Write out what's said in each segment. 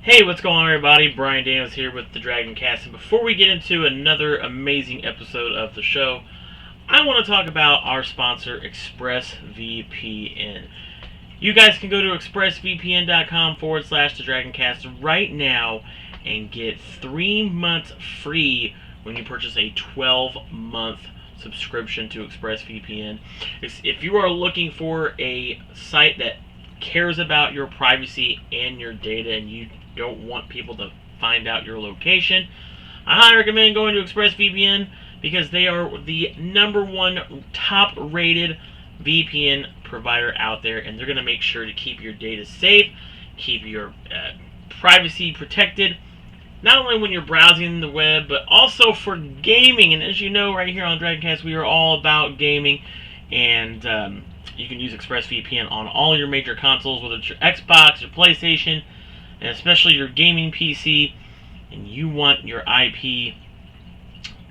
Hey, what's going on, everybody? Brian Daniels here with the Dragoncast. And before we get into another amazing episode of the show, I want to talk about our sponsor, ExpressVPN. You guys can go to expressvpn.com forward slash the Dragoncast right now and get 3 months free when you purchase a 12-month subscription to ExpressVPN. If you are looking for a site that cares about your privacy and your data and you don't want people to find out your location, I highly recommend going to ExpressVPN because they are the number one top rated VPN provider out there, and they're going to make sure to keep your data safe, keep your privacy protected, not only when you're browsing the web, but also for gaming. And as you know, right here on Dragoncast, we are all about gaming, and you can use ExpressVPN on all your major consoles, whether it's your Xbox, your PlayStation, and especially your gaming PC, and you want your IP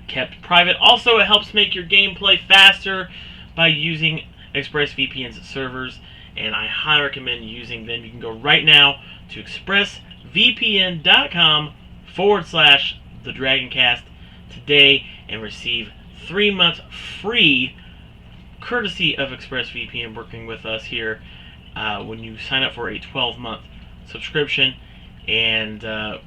kept private. Also, it helps make your gameplay faster by using ExpressVPN's servers, and I highly recommend using them. You can go right now to expressvpn.com forward slash the Dragoncast today and receive 3 months free courtesy of ExpressVPN working with us here when you sign up for a 12-month subscription. And I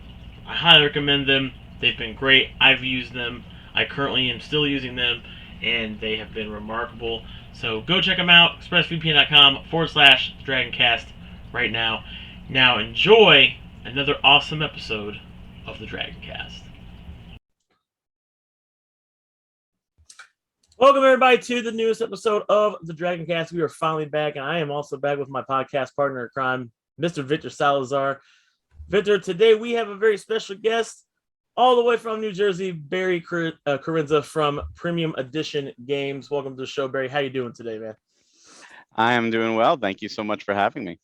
highly recommend them. They've been great. I've used them. I currently am still using them, and they have been remarkable. So go check them out, expressvpn.com forward slash Dragoncast right now. Now enjoy another awesome episode of the Dragoncast. Welcome, everybody, to the newest episode of the Dragoncast. We are finally back, and I am also back with my podcast partner in crime, Mr. Victor Salazar. Victor, today we have a very special guest all the way from New Jersey, Barry Carenza from Premium Edition Games. Welcome to the show, Barry. How you doing today, man? I am doing well. Thank you so much for having me.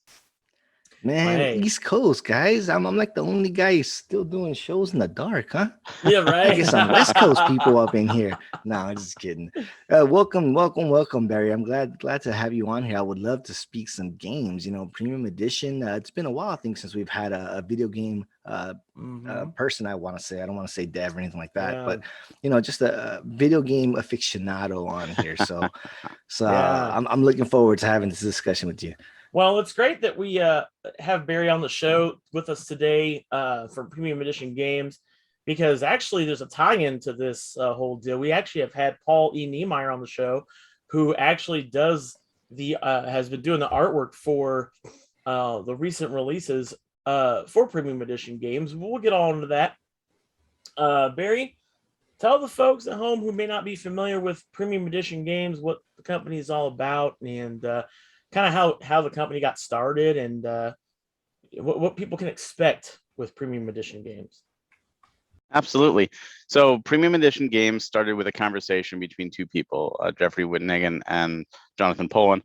Man, Hey. East Coast, guys. I'm like the only guy still doing shows in the dark, huh? Yeah, right. I get some West Coast people up in here. No, I'm just kidding. Welcome, Barry. I'm glad to have you on here. I would love to speak some games. Premium Edition. It's been a while, I think, since we've had a video game person. I want to say. I don't want to say dev or anything like that, but just a video game aficionado on here. So Yeah. I'm looking forward to having this discussion with you. Well, it's great that we have Barry on the show with us today for Premium Edition Games, because actually there's a tie-in to this whole deal. We actually have had Paul E. Niemeyer on the show, who actually does has been doing the artwork for the recent releases for Premium Edition Games. We'll get on to that. Barry, tell the folks at home who may not be familiar with Premium Edition Games what the company is all about, and kind of how the company got started, and what people can expect with Premium Edition Games. Absolutely. So Premium Edition Games started with a conversation between two people, Jeffrey Whitnagan and Jonathan Poland.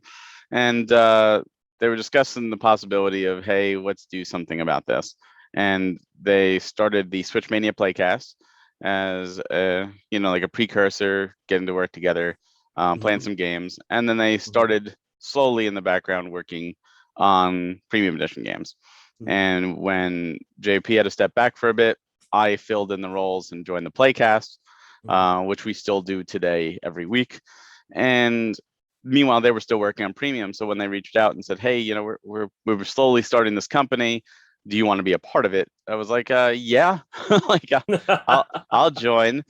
And they were discussing the possibility of, hey, let's do something about this. And they started the Switch Mania Playcast as like a precursor, getting to work together, playing some games. And then they started slowly in the background working on Premium Edition Games. And when JP had to step back for a bit, I filled in the roles and joined the Playcast, which we still do today every week. And meanwhile, they were still working on Premium. So when they reached out and said, hey, we're slowly starting this company, do you want to be a part of it? I was like, yeah, like I'll join.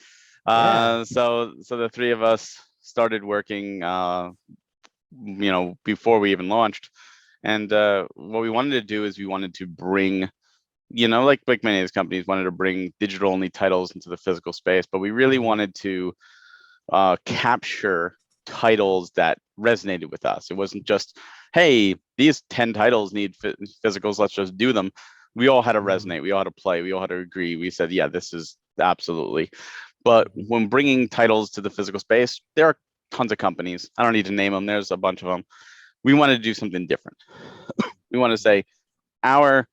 So the three of us started working before we even launched. And what we wanted to do is we wanted to bring, like many of these companies wanted to bring digital only titles into the physical space, but we really wanted to capture titles that resonated with us. It wasn't just, hey, these 10 titles need physicals, let's just do them. We all had to resonate. We all had to play. We all had to agree. We said, yeah, this is absolutely. But when bringing titles to the physical space, there are tons of companies. I don't need to name them. There's a bunch of them. We want to do something different. We want to say our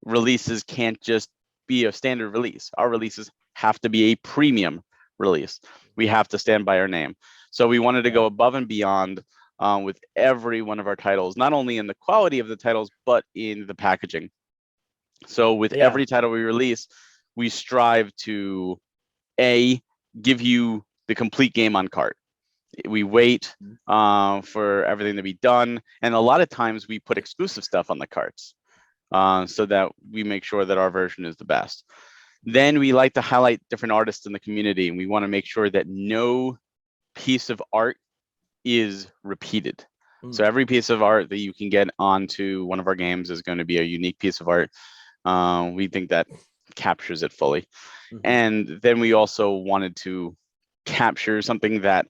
releases can't just be a standard release. Our releases have to be a premium release. We have to stand by our name. So we wanted to go above and beyond with every one of our titles, not only in the quality of the titles, but in the packaging. So with every title we release, we strive to give you the complete game on cart. We wait for everything to be done, and a lot of times we put exclusive stuff on the carts so that we make sure that our version is the best. Then we like to highlight different artists in the community, and we want to make sure that no piece of art is repeated. So every piece of art that you can get onto one of our games is going to be a unique piece of art. We think that captures it fully. And then we also wanted to capture something that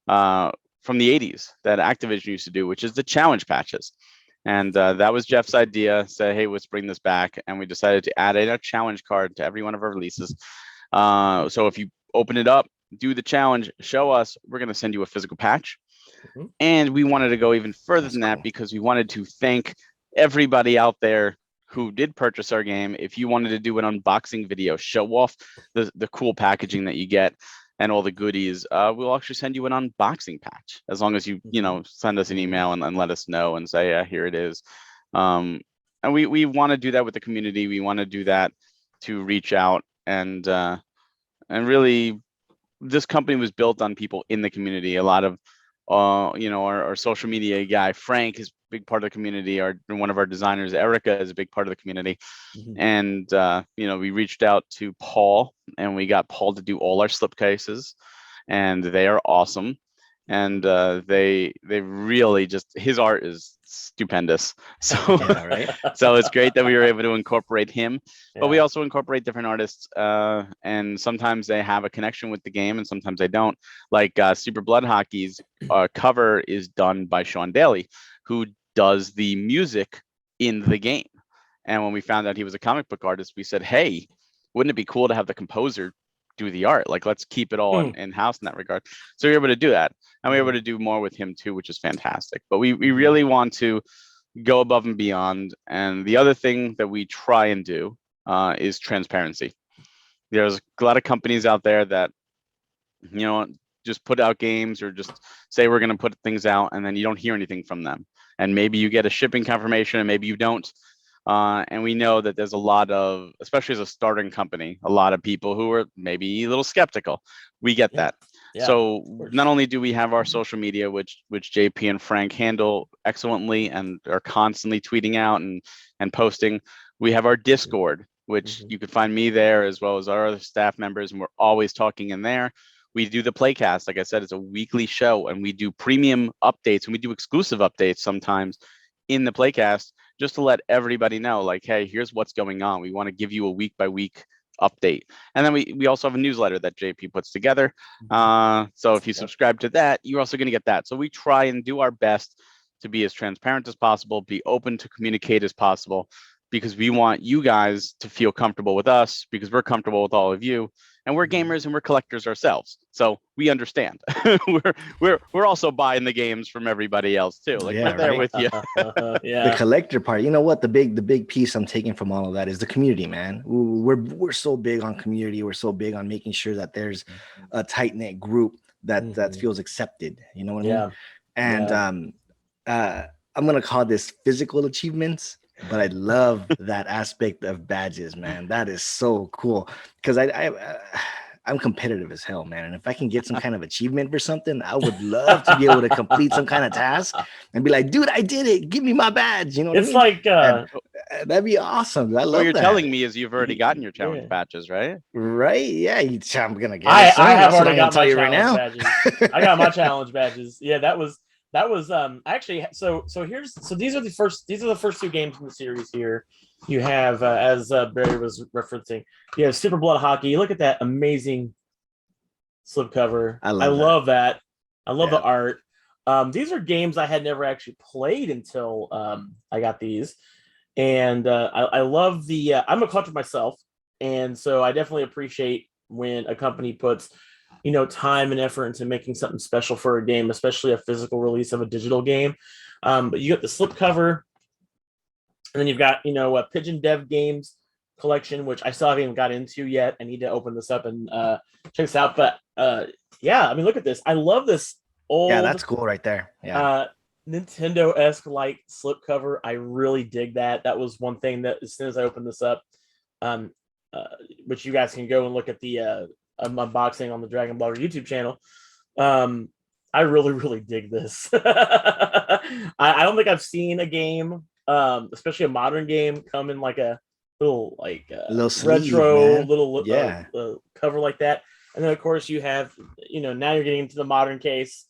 from the 80s that Activision used to do, which is the challenge patches. And that was Jeff's idea. Say, hey, let's bring this back. And we decided to add a challenge card to every one of our releases. So if you open it up, do the challenge, show us, we're going to send you a physical patch. And we wanted to go even further than that because we wanted to thank everybody out there who did purchase our game. If you wanted to do an unboxing video, show off the cool packaging that you get and all the goodies, we'll actually send you an unboxing patch as long as you send us an email and let us know and say, yeah, here it is. And we want to do that with the community. We want to do that to reach out and really, this company was built on people in the community. A lot of our social media guy Frank is a big part of the community. One of our designers, Erica, is a big part of the community. And we reached out to Paul, and we got Paul to do all our slipcases, and they are awesome. And they really just, his art is stupendous. So so it's great that we were able to incorporate him. But we also incorporate different artists, and sometimes they have a connection with the game and sometimes they don't. Like Super Blood Hockey's cover is done by Sean Daly, who does the music in the game. And when we found out he was a comic book artist, we said, hey, wouldn't it be cool to have the composer do the art? Like, let's keep it all in-house in that regard. So we were able to do that. And we were able to do more with him too, which is fantastic. But we really want to go above and beyond. And the other thing that we try and do is transparency. There's a lot of companies out there that, just put out games or just say we're going to put things out, and then you don't hear anything from them. And maybe you get a shipping confirmation and maybe you don't. And we know that there's a lot of, especially as a starting company, a lot of people who are maybe a little skeptical. We get that. So not only do we have our social media, which JP and Frank handle excellently and are constantly tweeting out and posting, we have our Discord, which you can find me there as well as our other staff members, and we're always talking in there. We do the Playcast. Like I said, it's a weekly show, and we do premium updates and we do exclusive updates sometimes in the Playcast, just to let everybody know, like, hey, here's what's going on. We want to give you a week by week update. And then we also have a newsletter that JP puts together. So if you subscribe to that, you're also going to get that. So we try and do our best to be as transparent as possible, be open to communicate as possible, because we want you guys to feel comfortable with us, because we're comfortable with all of you. And we're gamers and we're collectors ourselves, so we understand. we're also buying the games from everybody else too. Like, we're there with you. The collector part. You know what? The big piece I'm taking from all of that is the community, man. We're so big on community. We're so big on making sure that there's a tight knit group that feels accepted. You know what I mean? And I'm gonna call this physical achievements. But I love that aspect of badges, man. That is so cool, because I'm competitive as hell, man. And if I can get some kind of achievement for something, I would love to be able to complete some kind of task and be like, dude, I did it. Give me my badge. You know what I mean? Like that'd be awesome. I love what you're that. telling me is you've already gotten your challenge badges, right? Right? Yeah, I'm gonna get. I have already got my challenge badges. I got my challenge badges. Yeah, that was actually so these are the first two games in the series here. You have as Barry was referencing, you have Super Blood Hockey. Look at that amazing slipcover. I love that. I love the art. These are games I had never actually played until I got these, and I love the I'm a collector myself, and so I definitely appreciate when a company puts time and effort into making something special for a game, especially a physical release of a digital game. But you got the slipcover, and then you've got, a Pigeon Dev Games collection, which I still haven't even got into yet. I need to open this up and check this out. But look at this. I love this old. Yeah, that's cool right there. Yeah. Nintendo-esque like slipcover. I really dig that. That was one thing that as soon as I opened this up, um, which you guys can go and look at the unboxing on the Dragon Blogger YouTube channel. I really dig this. I don't think I've seen a game, especially a modern game, come in like a little sleeve, retro man. little cover like that. And then of course you have, now you're getting into the modern case.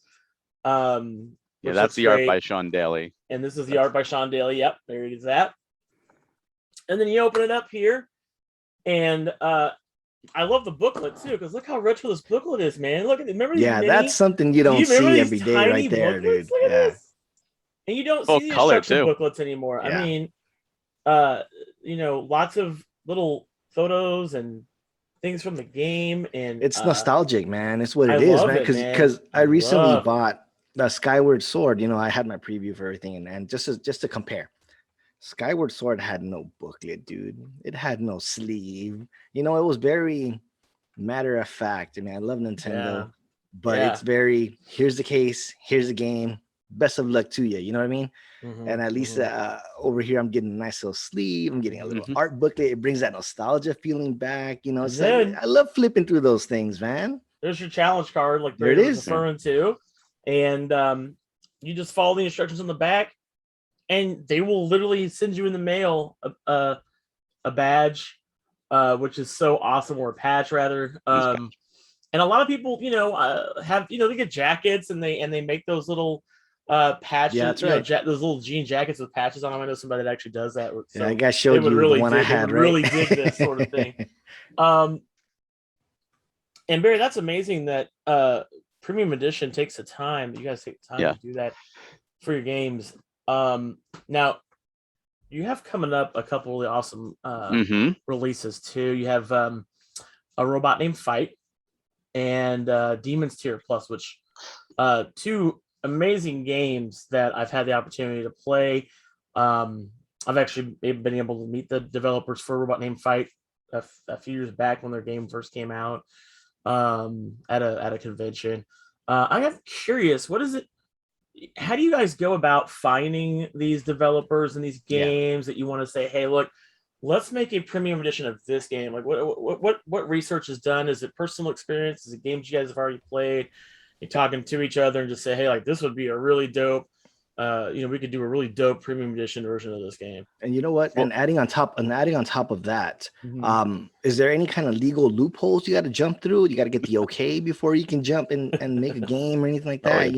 That's the art by Sean Daly. And this is the art by Sean Daly. Yep, there it is. That. And then you open it up here, and I love the booklet too, because look how retro this booklet is, man. Look at it. Remember these that's something you don't see every day right there, dude. Look at this. And you don't see the instruction booklets anymore. Yeah. I mean, lots of little photos and things from the game, and it's nostalgic, man. It's what it is, man. Because I recently bought the Skyward Sword. I had my preview for everything, and just to compare. Skyward Sword had no booklet, dude. It had no sleeve. It was very matter of fact. I mean, I love Nintendo, but it's very, here's the case, here's the game. Best of luck to you. You know what I mean? Mm-hmm, and at least over here, I'm getting a nice little sleeve. I'm getting a little art booklet. It brings that nostalgia feeling back. It's like, I love flipping through those things, man. There's your challenge card, like there it is, referring to, and you just follow the instructions on the back. And they will literally send you in the mail a badge, which is so awesome, or a patch rather. And a lot of people, have they get jackets and they make those little patches. Yeah, that's right. Those little jean jackets with patches on them. I know somebody that actually does that. So I guess showed you really the one I had. Right? Really dig this sort of thing. And Barry, that's amazing that Premium Edition takes the time. You guys take the time to do that for your games. Now you have coming up a couple really awesome releases too. You have a Robot Named Fight and Demon's Tier Plus, which two amazing games that I've had the opportunity to play. I've actually been able to meet the developers for Robot Named Fight a few years back when their game first came out at a convention. I am curious, what is it? How do you guys go about finding these developers and these games that you want to say, hey, look, let's make a premium edition of this game? Like what research is done? Is it personal experience? Is it games you guys have already played? You're talking to each other and just say, hey, like this would be a really dope, we could do a really dope premium edition version of this game. And you know what? And adding on top of that, is there any kind of legal loopholes you got to jump through? You got to get the okay before you can jump and make a game or anything like that,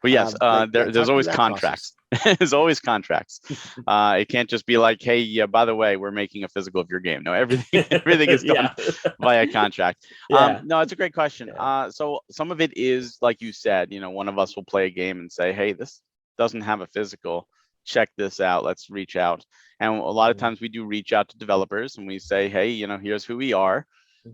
Well, yes, there's always contracts. There's always contracts. It can't just be like, hey, by the way, we're making a physical of your game. No, everything is done via contract. No, it's a great question. So some of it is, like you said, one of us will play a game and say, hey, this doesn't have a physical, check this out, let's reach out. And a lot of times we do reach out to developers and we say, hey, here's who we are.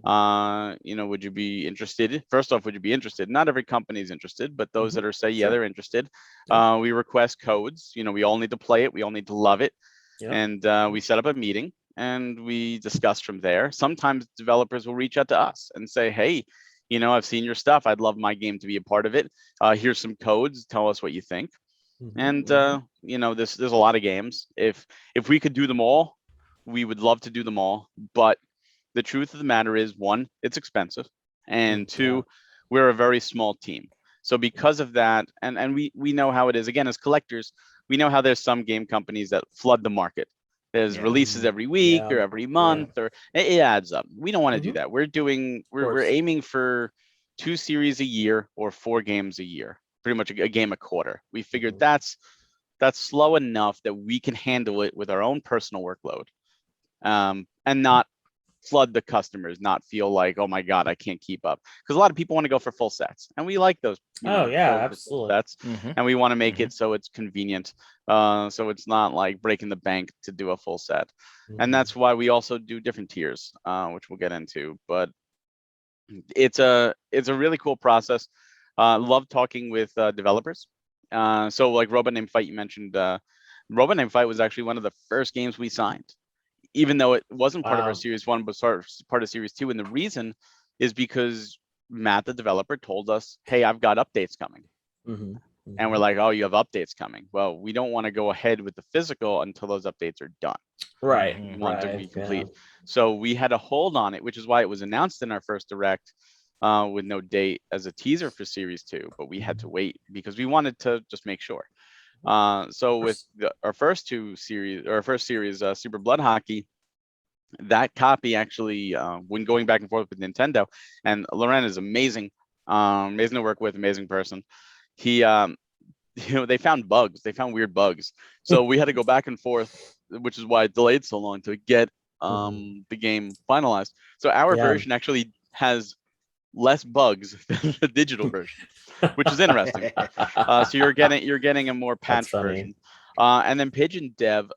Would you be interested? First off, would you be interested? Not every company is interested, but those that are they're interested. We request codes. We all need to play it, we all need to love it. And we set up a meeting and we discuss from there. Sometimes developers will reach out to us and say, hey, I've seen your stuff, I'd love my game to be a part of it. Here's some codes, tell us what you think. And there's a lot of games. If we could do them all, we would love to do them all. But the truth of the matter is, one, it's expensive, and two, we're a very small team. So because of that, and we know how it is. Again, as collectors, we know how there's some game companies that flood the market. There's releases every week or every month, or it adds up. We don't want to do that. We're aiming for 2 series a year or 4 games a year. Pretty much a game a quarter. We figured that's slow enough that we can handle it with our own personal workload, and not flood the customers, not feel like, oh my God, I can't keep up. Because a lot of people want to go for full sets, and we like those. Absolutely. Sets, and we want to make it so it's convenient, so it's not like breaking the bank to do a full set. And that's why we also do different tiers, which we'll get into. But it's a really cool process. Love talking with developers. So like Robot Named Fight, you mentioned, Robot Named Fight was actually one of the first games we signed, even though it wasn't part of our Series 1, but part of Series 2. And the reason is because Matt, the developer, told us, hey, I've got updates coming. and we're like, oh, you have updates coming. Well, we don't want to go ahead with the physical until those updates are done. Right. We want to be complete. So we had a hold on it, which is why it was announced in our first direct with no date as a teaser for Series 2, but we had to wait because we wanted to just make sure. So with our first series, Super Blood Hockey, that copy actually, when going back and forth with Nintendo, and Loren is amazing, amazing to work with, amazing person. He, they found bugs. They found weird bugs. So we had to go back and forth, which is why it delayed so long to get the game finalized. So our version actually has less bugs than the digital version, which is interesting. So you're getting a more patched version. And then Pigeon Dev,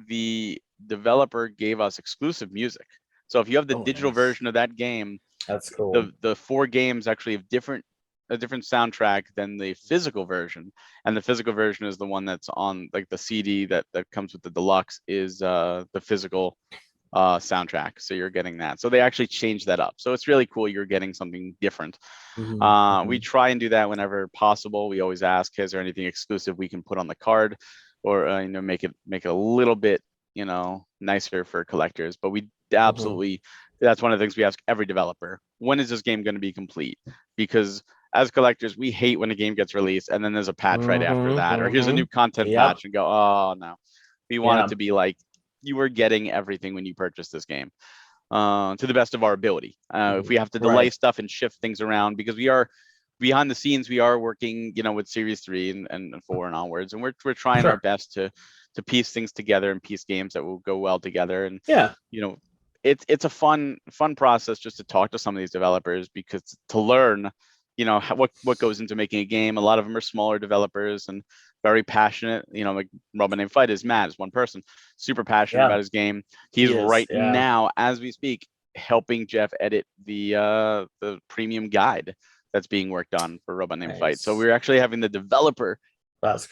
the developer, gave us exclusive music. So if you have the digital version of that game, that's cool. The 4 games actually have a different soundtrack than the physical version, and the physical version is the one that's on like the CD that comes with the deluxe is the physical soundtrack. So you're getting that. So they actually changed that up. So it's really cool. You're getting something different. We try and do that whenever possible. We always ask, is there anything exclusive we can put on the card, or make it a little bit nicer for collectors. But we absolutely, that's one of the things we ask every developer: when is this game going to be complete? Because as collectors, we hate when a game gets released and then there's a patch right after that, or here's a new content patch, and go, oh no. We want it to be like you were getting everything when you purchased this game, to the best of our ability. If we have to delay stuff and shift things around, because we are behind the scenes, we are working, with Series 3 and 4 and onwards, and we're trying our best to piece things together and piece games that will go well together. And it's a fun process just to talk to some of these developers, because to learn what goes into making a game. A lot of them are smaller developers and very passionate. Like Robin Named Fight is Matt, is one person, super passionate about his game. He's now, as we speak, helping Jeff edit the premium guide that's being worked on for Robot Named Fight. So we're actually having the developer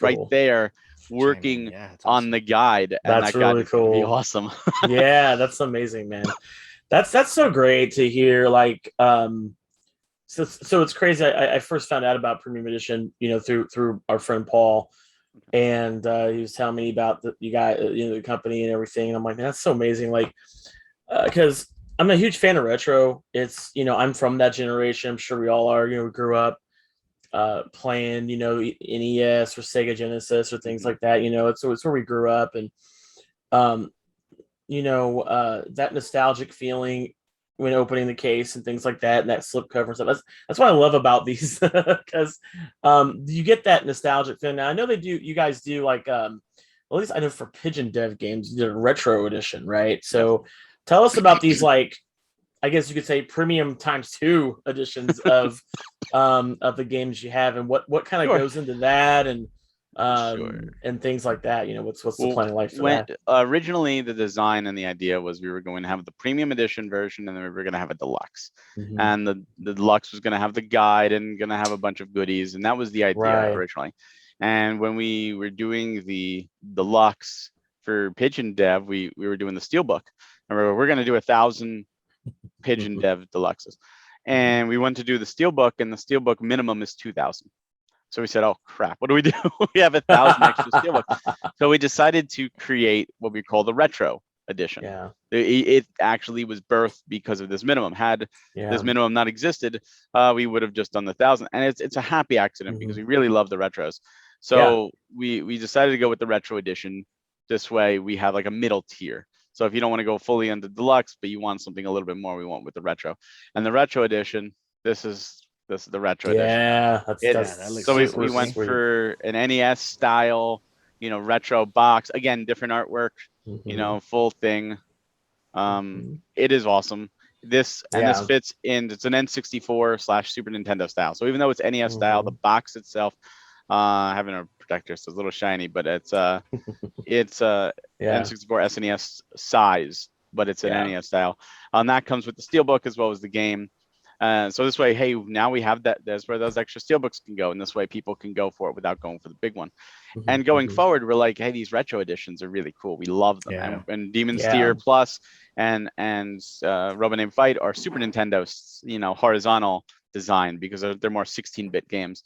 right there working on the guide, and that's that really guide cool. be awesome. Yeah, that's amazing, man. That's so great to hear. Like, so it's crazy. I first found out about Premium Edition, through our friend Paul, and he was telling me about the company and everything. And I'm like, man, that's so amazing. Like, because I'm a huge fan of retro. It's, I'm from that generation. I'm sure we all are. We grew up playing, NES or Sega Genesis or things like that. It's where we grew up, and that nostalgic feeling when opening the case and things like that, and that slipcover and stuff. That's what I love about these, because you get that nostalgic feeling. Now I know you guys do, like, at least I know for Pigeon Dev games, you did a retro edition, right? So tell us about these, like, I guess you could say premium ×2 editions of the games you have, and what kind of goes into that, and things like that. What's the planning like for that? Originally, the design and the idea was we were going to have the premium edition version, and then we were going to have a deluxe. And the deluxe was going to have the guide and going to have a bunch of goodies, and that was the idea originally. And when we were doing the deluxe for Pigeon Dev, we were doing the steelbook. Remember, we're going to do 1,000 Pigeon Dev deluxes, and we went to do the steelbook, and the steelbook minimum is 2,000. So we said, oh crap, what do we do? We have 1,000 extra steelbooks. So we decided to create what we call the retro edition. It actually was birthed because of this minimum. Had this minimum not existed, we would have just done the 1,000. And it's a happy accident, because we really love the retros. So we decided to go with the retro edition. This way we have like a middle tier. So if you don't want to go fully into deluxe, but you want something a little bit more, we went with the retro. And the retro edition, this is the retro edition. So we went for an NES style, retro box. Again, different artwork, full thing. It is awesome. This fits in. It's an N64/Super Nintendo style. So even though it's NES style, the box itself, having a protector, so it's a little shiny, but it's N64 SNES size, but it's an NES style. And that comes with the steelbook as well as the game. So this way, hey, now we have that. That's where those extra steelbooks can go, and this way people can go for it without going for the big one. And going forward, we're like, hey, these retro editions are really cool. We love them. And Demon Steer Plus and Robot Named Fight are Super Nintendo, horizontal design, because they're more 16-bit games.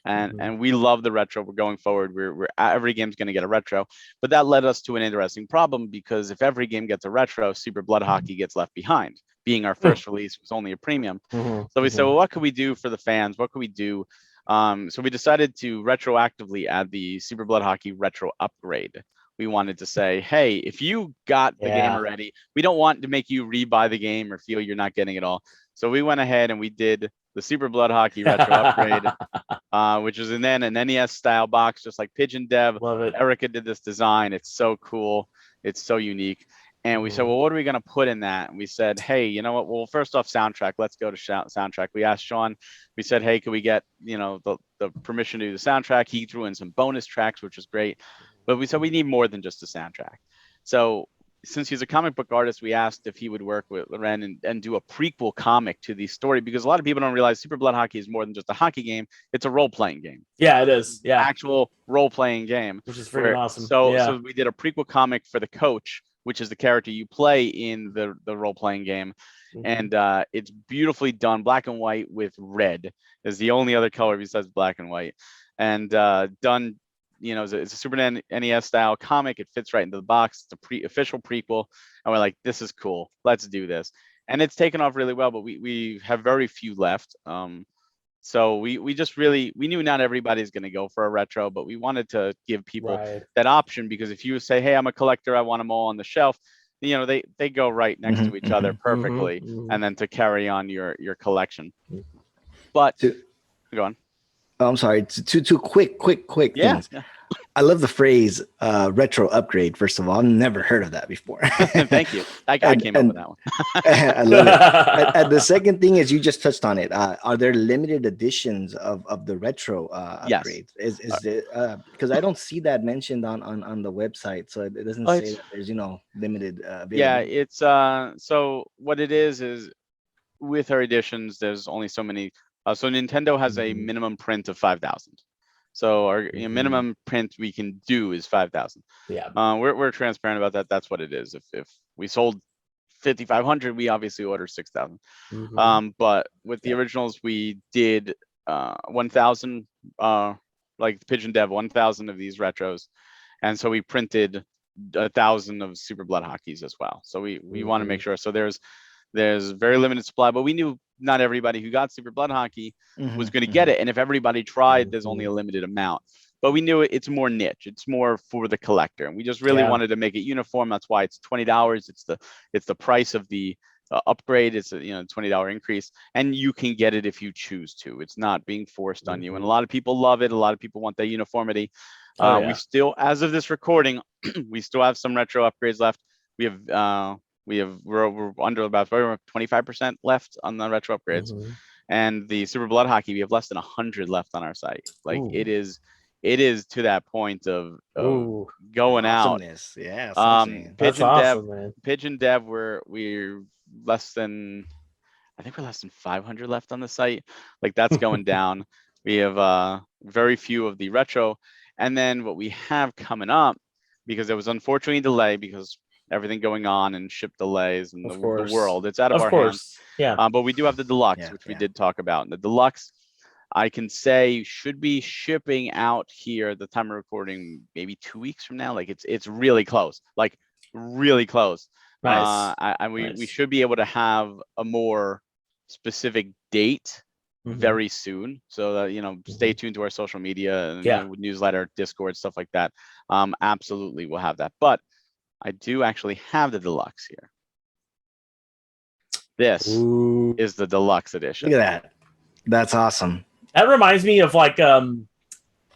and we love the retro. We're going forward. We're every game's going to get a retro, but that led us to an interesting problem, because if every game gets a retro, Super Blood Hockey gets left behind. Being our first release, was only a premium. So we said, well, what could we do for the fans? What could we do? So we decided to retroactively add the Super Blood Hockey retro upgrade. We wanted to say, hey, if you got the game already, we don't want to make you re-buy the game or feel you're not getting it all. So we went ahead and we did the Super Blood Hockey retro upgrade, which is then an NES style box, just like Pigeon Dev. Love it. Erica did this design. It's so cool. It's so unique. And we said, well, what are we going to put in that? And we said, hey, you know what? Well, first off, soundtrack. Let's go to soundtrack. We asked Sean. We said, hey, can we get, the permission to do the soundtrack? He threw in some bonus tracks, which was great. But we said we need more than just a soundtrack. So since he's a comic book artist, we asked if he would work with Loren and do a prequel comic to the story, because a lot of people don't realize Super Blood Hockey is more than just a hockey game. It's a role-playing game. Yeah, it is. Yeah. Actual role-playing game. Which is freaking awesome. So we did a prequel comic for the coach, which is the character you play in the role-playing game. And it's beautifully done. Black and white with red is the only other color besides black and white. And done, it's a Super NES style comic. It fits right into the box. It's a official prequel. And we're like, this is cool. Let's do this. And it's taken off really well, but we have very few left. So we just really, we knew not everybody's going to go for a retro, but we wanted to give people that option, because if you say, hey, I'm a collector, I want them all on the shelf, they go right next to each other perfectly, and then to carry on your collection. Go on. Oh, I'm sorry. Two quick things. Yeah. I love the phrase retro upgrade. First of all, I've never heard of that before. Thank you. I came up with that one. I love it. And the second thing is, you just touched on it. Are there limited editions of the retro upgrades? Yes. Is it because I don't see that mentioned on the website, so it doesn't say that there's limited. Yeah, it's so what it is with our editions, there's only so many. So Nintendo has a minimum print of 5,000. So our minimum print we can do is 5,000. Yeah. We're transparent about that. That's what it is. If we sold 5,500, we obviously order 6,000. But with the originals, we did 1,000, like Pigeon Dev, 1,000 of these retros, and so we printed 1,000 of Super Blood Hockeys as well. So we want to make sure. So there's very limited supply, but we knew not everybody who got Super Blood Hockey was going to get it. And if everybody tried, there's only a limited amount. But we knew it's more niche. It's more for the collector. And we just really wanted to make it uniform. That's why it's $20. It's the price of the upgrade. It's a $20 increase. And you can get it if you choose to. It's not being forced on you. And a lot of people love it. A lot of people want that uniformity. We still, as of this recording, we still have some retro upgrades left. We're under about 25% left on the retro upgrades, and the Super Blood Hockey, we have less than 100 left on our site. Like it is to that point of going out. Yeah. Pigeon Dev, we're less than, I think we're less than 500 left on the site. Like that's going down. We have very few of the retro, and then what we have coming up, because there was unfortunately a delay because everything going on and ship delays and the world, it's out of our hands. But we do have the deluxe, which we did talk about. And the deluxe, I can say, should be shipping out here at the time of recording maybe 2 weeks from now. Like it's really close, like really close. Nice. We should be able to have a more specific date very soon. So that stay tuned to our social media and newsletter, Discord, stuff like that. Absolutely, we'll have that. But I do actually have the deluxe here. This is the deluxe edition. Look at that. That's awesome. That reminds me of like one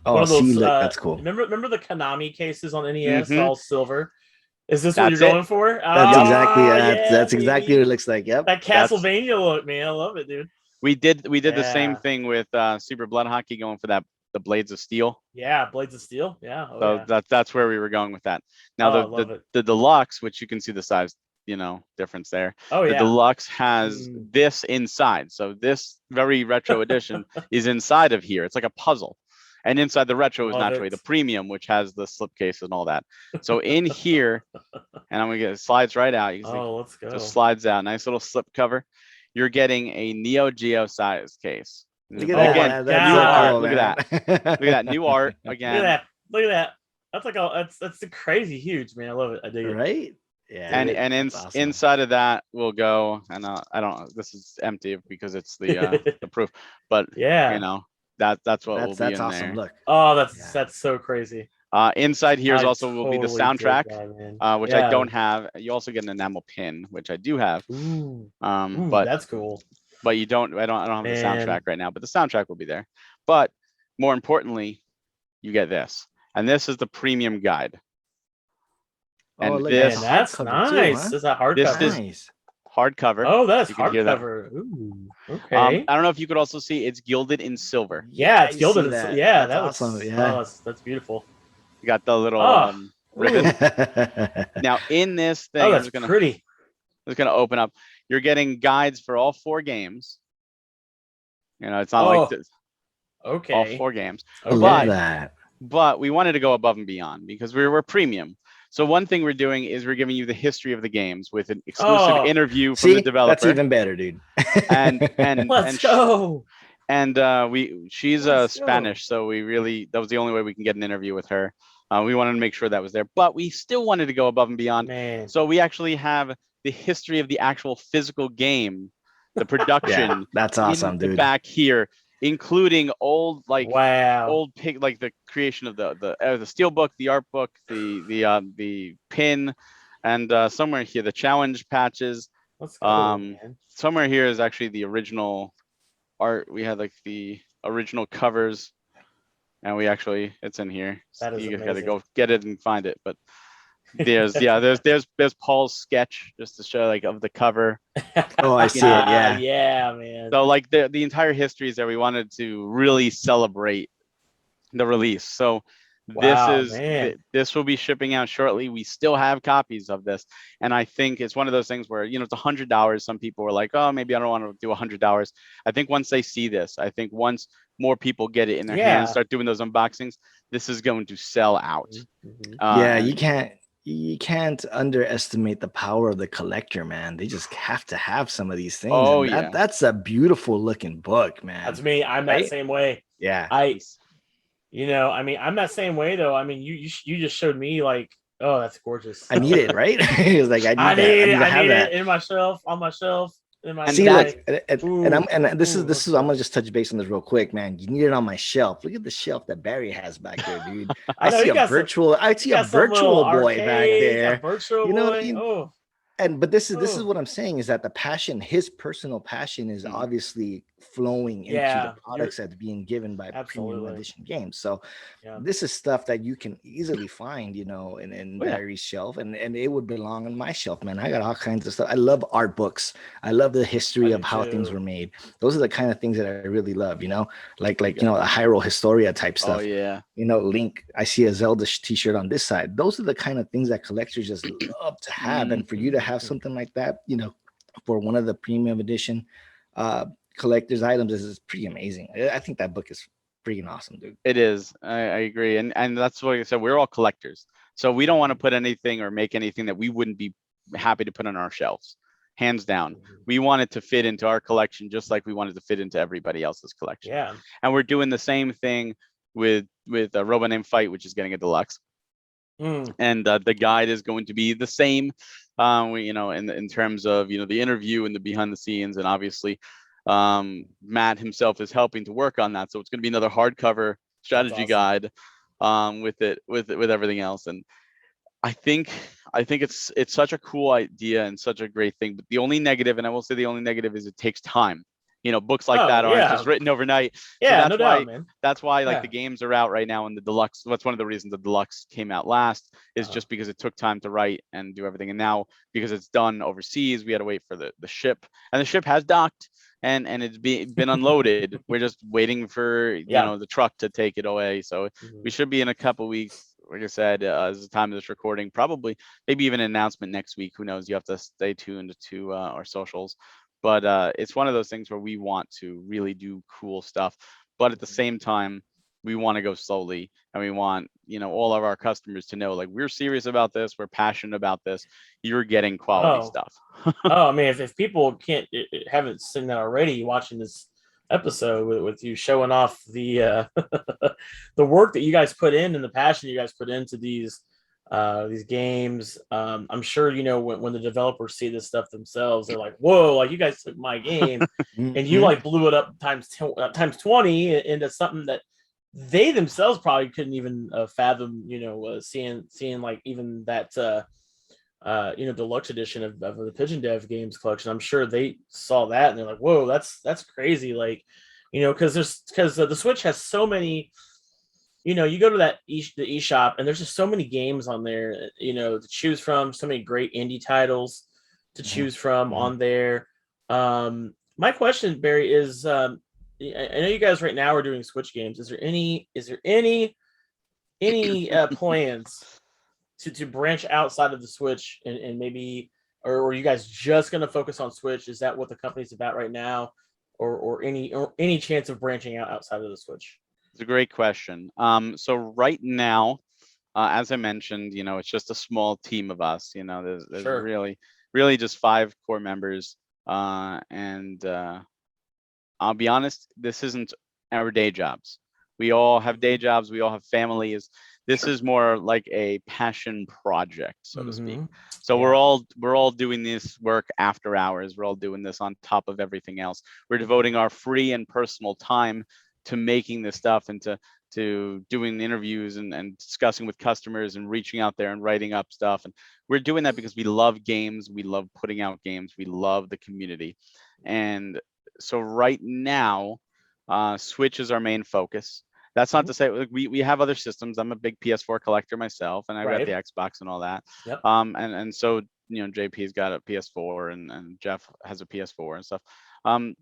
of those. That's cool. Remember the Konami cases on NES, all silver. Is this what you're going for? That's exactly what it looks like. Yep. That Castlevania look, man. I love it, dude. We did the same thing with Super Blood Hockey, going for the Blades of Steel. Yeah, Blades of Steel. Yeah. That's where we were going with that. Now the deluxe, which you can see the size, difference there. The deluxe has this inside. So this very retro edition is inside of here. It's like a puzzle. And inside the retro is naturally the premium, which has the slipcase and all that. So in here, and I'm gonna get it slides right out. You can see let's go. Just slides out. Nice little slip cover. You're getting a Neo Geo size case. Look at that. Again, That's new so art. cool, Look man. at that. Look at that new art Look again. at that. Look at that. That's like that's crazy huge, man. I love it. I dig it. Right? Yeah. And awesome. inside of that will go, and I don't. This is empty because it's the proof, but Yeah. you know that's what will be That's in awesome. there. Look. Oh, that's so crazy. Inside here is I also will be the totally dig soundtrack, that, man. which I don't have. You also get an enamel pin, which I do have. Ooh, But that's cool. but you don't. I don't have the Man. soundtrack right now, but the soundtrack will be there. But more importantly, you get this, and this is the premium guide. Oh, And look, this Man, that's hardcover too, nice. huh? This is a hardcover. This is Nice. hardcover. Oh, that's You can hear that. hardcover. Ooh, okay. I don't know if you could also see it's gilded in silver. yeah, it's I gilded. see that. Yeah, That's that awesome. looks. Yeah. Oh, that's beautiful. You got the little Oh. ribbon. Oh, Now in this thing, Oh, I'm that's just gonna pretty. open up. You're getting guides for all 4 games. You know, it's not Oh, like this, Okay. all 4 games. I love But- that. But we wanted to go above and beyond because we're premium. So one thing we're doing is we're giving you the history of the games with an exclusive Oh. interview from See, the developer. that's even better, dude. and Let's go. she's Let's go. Spanish, so that was the only way we can get an interview with her. We wanted to make sure that was there, but we still wanted to go above and beyond. Man. So we actually have the history of the actual physical game, the production. Yeah, that's awesome, in the dude. back here, including old Wow. old pig, like the creation of the steel book, the art book, the pin, and somewhere here the challenge patches. Let's go, man. Somewhere here is actually the original art. We had like the original covers, and it's in here. That is You gotta amazing. go get it and find it. But there's Paul's sketch just to show like of the cover. Oh, I see it. Yeah. Yeah, man. So like the entire history is there. We wanted to really celebrate the release. So Wow, man. this will be shipping out shortly. We still have copies of this, and I think it's one of those things where it's $100. Some people were like, oh, maybe I don't want to do $100. I think once they see this, I think once more people get it in their hands, start doing those unboxings, this is going to sell out. Mhm. Yeah, you can't underestimate the power of the collector, man. They just have to have some of these things. Oh, and yeah. That's a beautiful looking book, man. That's me. I'm that Right? same way. Yeah. I'm that same way though. I mean, you just showed me like, oh, that's gorgeous. I need it, right? It was like I need it in my shelf, on my shelf. In my See, bag. look, this is I'm gonna just touch base on this real quick, man. You need it on my shelf. Look at the shelf that Barry has back there, dude. I know, see you a got virtual boy back there. Virtual You know, boy. But this is what I'm saying is that the passion, his personal passion, is obviously flowing into the products that's being given by premium edition games. So this is stuff that you can easily find, in Barry's shelf, and it would belong on my shelf, man. I got all kinds of stuff. I love art books. I love the history of how things were made. Those are the kind of things that I really love, like the Hyrule Historia type stuff. Oh yeah. Link, I see a Zelda t-shirt on this side. Those are the kind of things that collectors just love to have. And for you to have something like that, for one of the premium edition collector's items is pretty amazing. I think that book is freaking awesome, dude. It is. I agree. And that's what I said. We're all collectors. So we don't want to put anything or make anything that we wouldn't be happy to put on our shelves. Hands down. We want it to fit into our collection just like we wanted to fit into everybody else's collection. Yeah. And we're doing the same thing with a Robot Named Fight, which is getting a deluxe. And the guide is going to be the same, in terms of, the interview and the behind the scenes. And obviously, Matt himself is helping to work on that. So it's going to be another hardcover strategy guide with everything else. And I think it's such a cool idea and such a great thing. But the only negative, and I will say the only negative, is it takes time. Books like that aren't just written overnight. Yeah, so no doubt, man. That's why the games are out right now, and the deluxe. That's one of the reasons the deluxe came out last, is just because it took time to write and do everything. And now because it's done overseas, we had to wait for the ship, and the ship has docked and it's been unloaded. We're just waiting for the truck to take it away. So we should be in a couple weeks. Like I said, as the time of this recording, probably maybe even an announcement next week. Who knows? You have to stay tuned to our socials. But it's one of those things where we want to really do cool stuff, but at the same time, we want to go slowly, and we want all of our customers to know, like, we're serious about this, we're passionate about this. You're getting quality stuff. I mean, if people haven't seen that already, watching this episode with you showing off the the work that you guys put in and the passion you guys put into these games. I'm sure when the developers see this stuff themselves, they're like, "Whoa! Like you guys took my game and you like blew it up times 20 into something that they themselves probably couldn't even fathom. Seeing like even that deluxe edition of the Pigeon Dev Games collection. I'm sure they saw that and they're like, "Whoa, that's crazy!" Like, because the Switch has so many. You go to the eShop and there's just so many games on there, to choose from, so many great indie titles to choose from on there. My question, Barry, is I know you guys right now are doing Switch games. Is there any plans to branch outside of the Switch and maybe, or are you guys just going to focus on Switch? Is that what the company's about right now, or any chance of branching outside of the Switch? It's a great question. So right now, as I mentioned, it's just a small team of us. There's Sure. really just 5 core members, and I'll be honest, this isn't our day jobs. We all have day jobs. We all have families. This is more like a passion project, so to speak. So we're all doing this work after hours. We're all doing this on top of everything else. We're devoting our free and personal time to making this stuff and to doing interviews and discussing with customers and reaching out there and writing up stuff. And we're doing that because we love games. We love putting out games. We love the community. And so right now, Switch is our main focus. That's not to say we have other systems. I'm a big PS4 collector myself, and I've got the Xbox and all that. Yep. And so JP's got a PS4 and Jeff has a PS4 and stuff.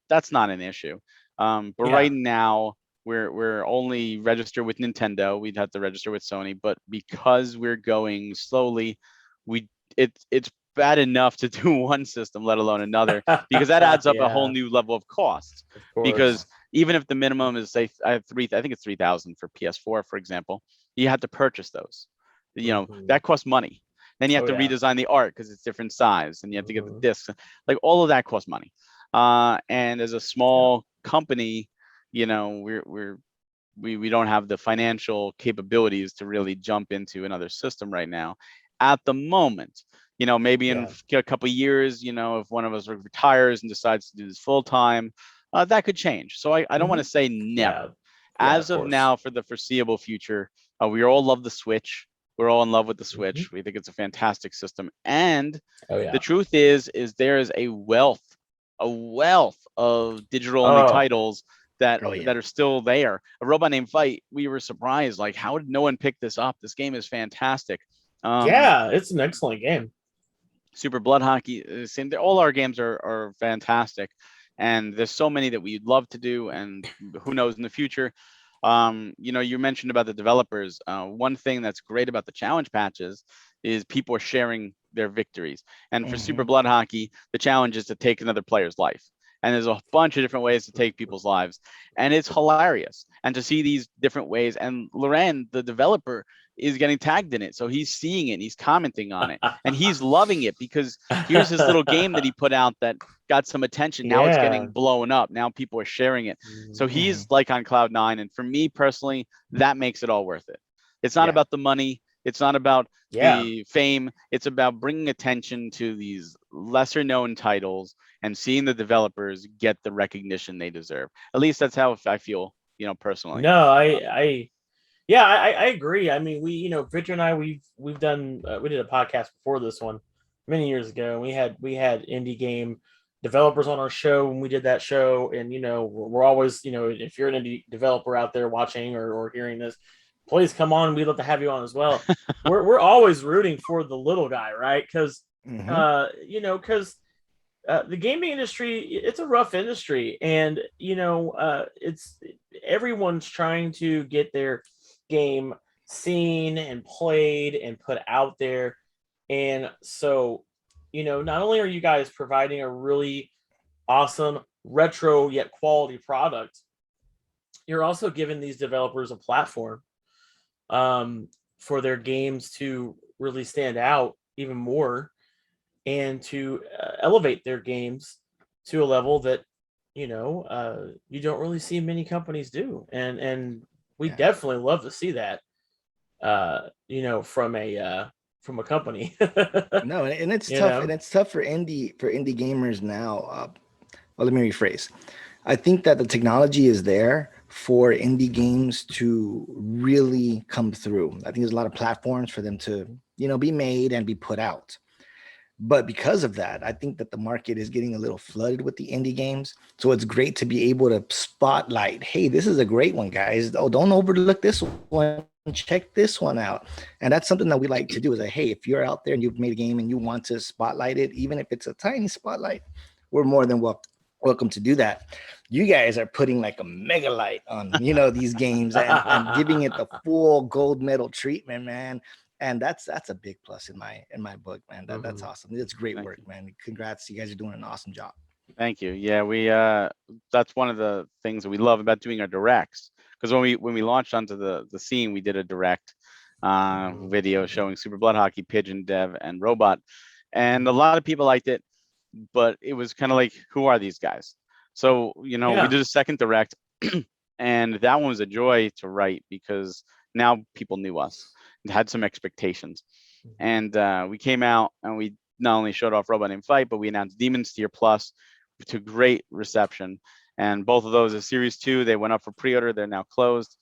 That's not an issue. But right now we're only registered with Nintendo. We'd have to register with Sony, but because we're going slowly, it's bad enough to do one system, let alone another, because that adds up a whole new level of cost. Because even if the minimum is, say, I think it's 3,000 for PS4, for example, you have to purchase those. That costs money. Then you have to redesign the art because it's different size, and you have to get the discs. Like all of that costs money. And as a small company, we don't have the financial capabilities to really jump into another system right now. At the moment, maybe in a couple of years, if one of us retires and decides to do this full time, that could change. So I don't want to say never. As of now, for the foreseeable future, we all love the Switch. We're all in love with the Switch. We think it's a fantastic system. And the truth is there is a wealth of digital only titles that are still there. A Robot Named Fight, we were surprised, like, how did no one pick this up? This game is fantastic. It's an excellent game. Super Blood Hockey, same. All our games are fantastic, and there's so many that we'd love to do, and who knows in the future. You mentioned about the developers. One thing that's great about the challenge patches is people are sharing their victories. And for Super Blood Hockey, the challenge is to take another player's life. And there's a bunch of different ways to take people's lives. And it's hilarious. And to see these different ways. And Loren, the developer, is getting tagged in it. So he's seeing it and he's commenting on it. And he's loving it because here's his little game that he put out that got some attention. Now it's getting blown up. Now people are sharing it. So he's like on cloud 9. And for me personally, that makes it all worth it. It's not about the money. It's not about the fame. It's about bringing attention to these lesser known titles and seeing the developers get the recognition they deserve. At least that's how I feel, personally. No, I agree. I mean, Victor and I, we've done, we did a podcast before this one many years ago. We had indie game developers on our show when we did that show. And, we're always, if you're an indie developer out there watching or hearing this, please come on. We'd love to have you on as well. We're always rooting for the little guy, right? Because, the gaming industry, it's a rough industry, and it's everyone's trying to get their game seen and played and put out there. And so, not only are you guys providing a really awesome retro yet quality product, you're also giving these developers a platform for their games to really stand out even more and to elevate their games to a level that you don't really see many companies do, and we definitely love to see that, from a company. No, and it's tough, and it's tough for indie gamers now. Well, let me rephrase. I think that the technology is there for indie games to really come through. I think there's a lot of platforms for them to, be made and be put out. But because of that, I think that the market is getting a little flooded with the indie games. So it's great to be able to spotlight, hey, this is a great one, guys. Oh, don't overlook this one. Check this one out. And that's something that we like to do is like, hey, if you're out there and you've made a game and you want to spotlight it, even if it's a tiny spotlight, we're more than welcome to do that. You guys are putting like a mega light on, these games and giving it the full gold medal treatment, man. And that's a big plus in my book, man. That's awesome. It's great work, man. Congrats, you guys are doing an awesome job. Thank you. Yeah, we that's one of the things that we love about doing our directs, because when we launched onto the scene, we did a direct video showing Super Blood Hockey, Pigeon Dev, and Robot, and a lot of people liked it, but it was kind of like, who are these guys? So we did a second direct, and that one was a joy to write because now people knew us and had some expectations, and we came out and we not only showed off Robot in Fight, but we announced Demon's Tier Plus to great reception, and both of those are Series 2. They went up for pre-order. They're now closed.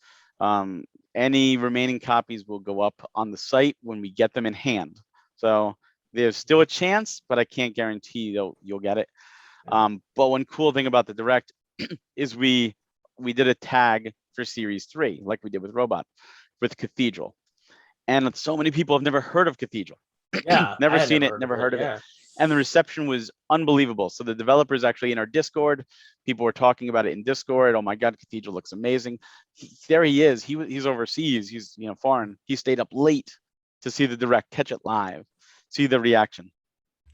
Any remaining copies will go up on the site when we get them in hand. So there's still a chance, but I can't guarantee you'll get it. But one cool thing about the direct is we did a tag for Series 3, like we did with Robot, with Cathedral. And so many people have never heard of Cathedral. Yeah, never seen it, never heard of it. And the reception was unbelievable. So the developers actually in our Discord, people were talking about it in Discord. Oh my God, Cathedral looks amazing. There he is. He's overseas. He's foreign. He stayed up late to see the direct, catch it live, see the reaction.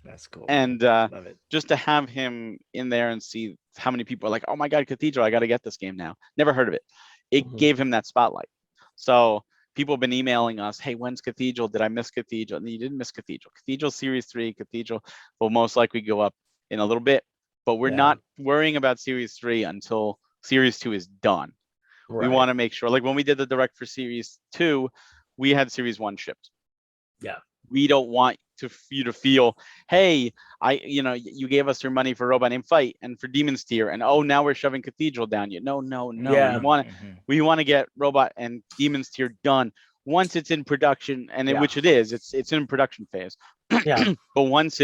That's cool. And love it. Just to have him in there and see how many people are like, oh my God, Cathedral, I got to get this game now. Never heard of it. It gave him that spotlight. So people have been emailing us, hey, when's Cathedral? Did I miss Cathedral? And you didn't miss Cathedral. Cathedral Series 3, Cathedral will most likely go up in a little bit, but we're not worrying about Series 3 until Series 2 is done. Right. We want to make sure, like when we did the direct for Series 2, we had Series 1 shipped. Yeah. We don't want you to feel, hey, you gave us your money for Robot Named Fight and for Demon's Tier, and now we're shoving Cathedral down you. No. Yeah. We want to get Robot and Demon's Tier done once it's in production, and which it is. It's in production phase. Yeah. But once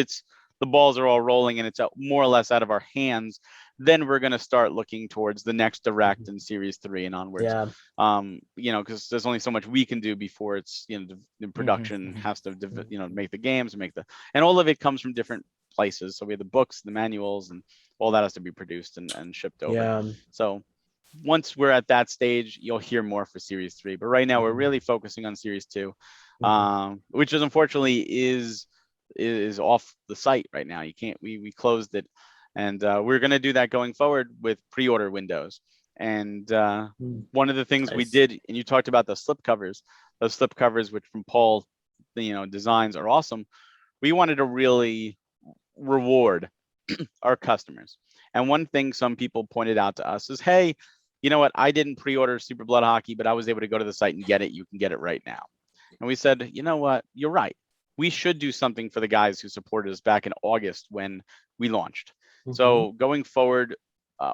the balls are all rolling and it's more or less out of our hands, then we're going to start looking towards the next direct in Series 3 and onwards. Yeah. Because there's only so much we can do before it's, the production has to, make the games and and all of it comes from different places. So we have the books, the manuals, and all that has to be produced and shipped over. Yeah. So once we're at that stage, you'll hear more for Series 3. But right now we're really focusing on Series 2, which is unfortunately is off the site right now. You can't, we closed it. And we're going to do that going forward with pre-order windows. And one of the things we did, and you talked about those slip covers, which from Paul, designs are awesome. We wanted to really reward our customers. And one thing some people pointed out to us is, hey, you know what? I didn't pre-order Super Blood Hockey, but I was able to go to the site and get it. You can get it right now. And we said, you know what? You're right. We should do something for the guys who supported us back in August when we launched. So going forward,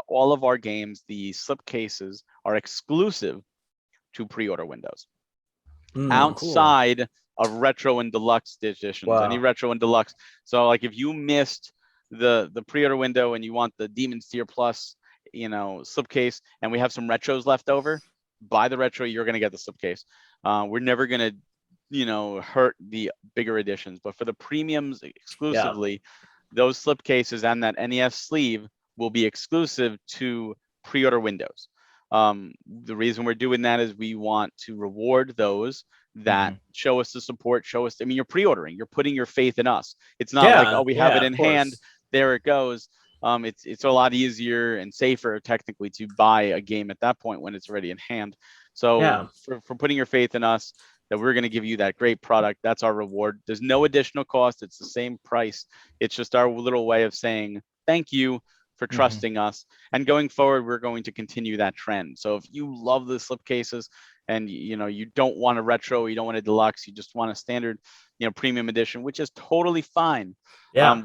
all of our games, the slipcases are exclusive to pre-order windows. Outside of retro and deluxe editions, any retro and deluxe. So like if you missed the pre-order window and you want the Demon's Tier Plus, slipcase, and we have some retros left over, buy the retro, you're going to get the slipcase. We're never going to, hurt the bigger editions, but for the premiums exclusively, those slipcases and that NES sleeve will be exclusive to pre-order windows. The reason we're doing that is we want to reward those that show us the support, you're pre-ordering, you're putting your faith in us. It's not like, oh, we have it in hand, there it goes. It's a lot easier and safer technically to buy a game at that point when it's already in hand. So for putting your faith in us, that we're going to give you that great product. That's our reward. There's no additional cost. It's the same price. It's just our little way of saying thank you for trusting us. And going forward, we're going to continue that trend. So if you love the slipcases and you don't want a retro, you don't want a deluxe, you just want a standard, premium edition, which is totally fine. Yeah.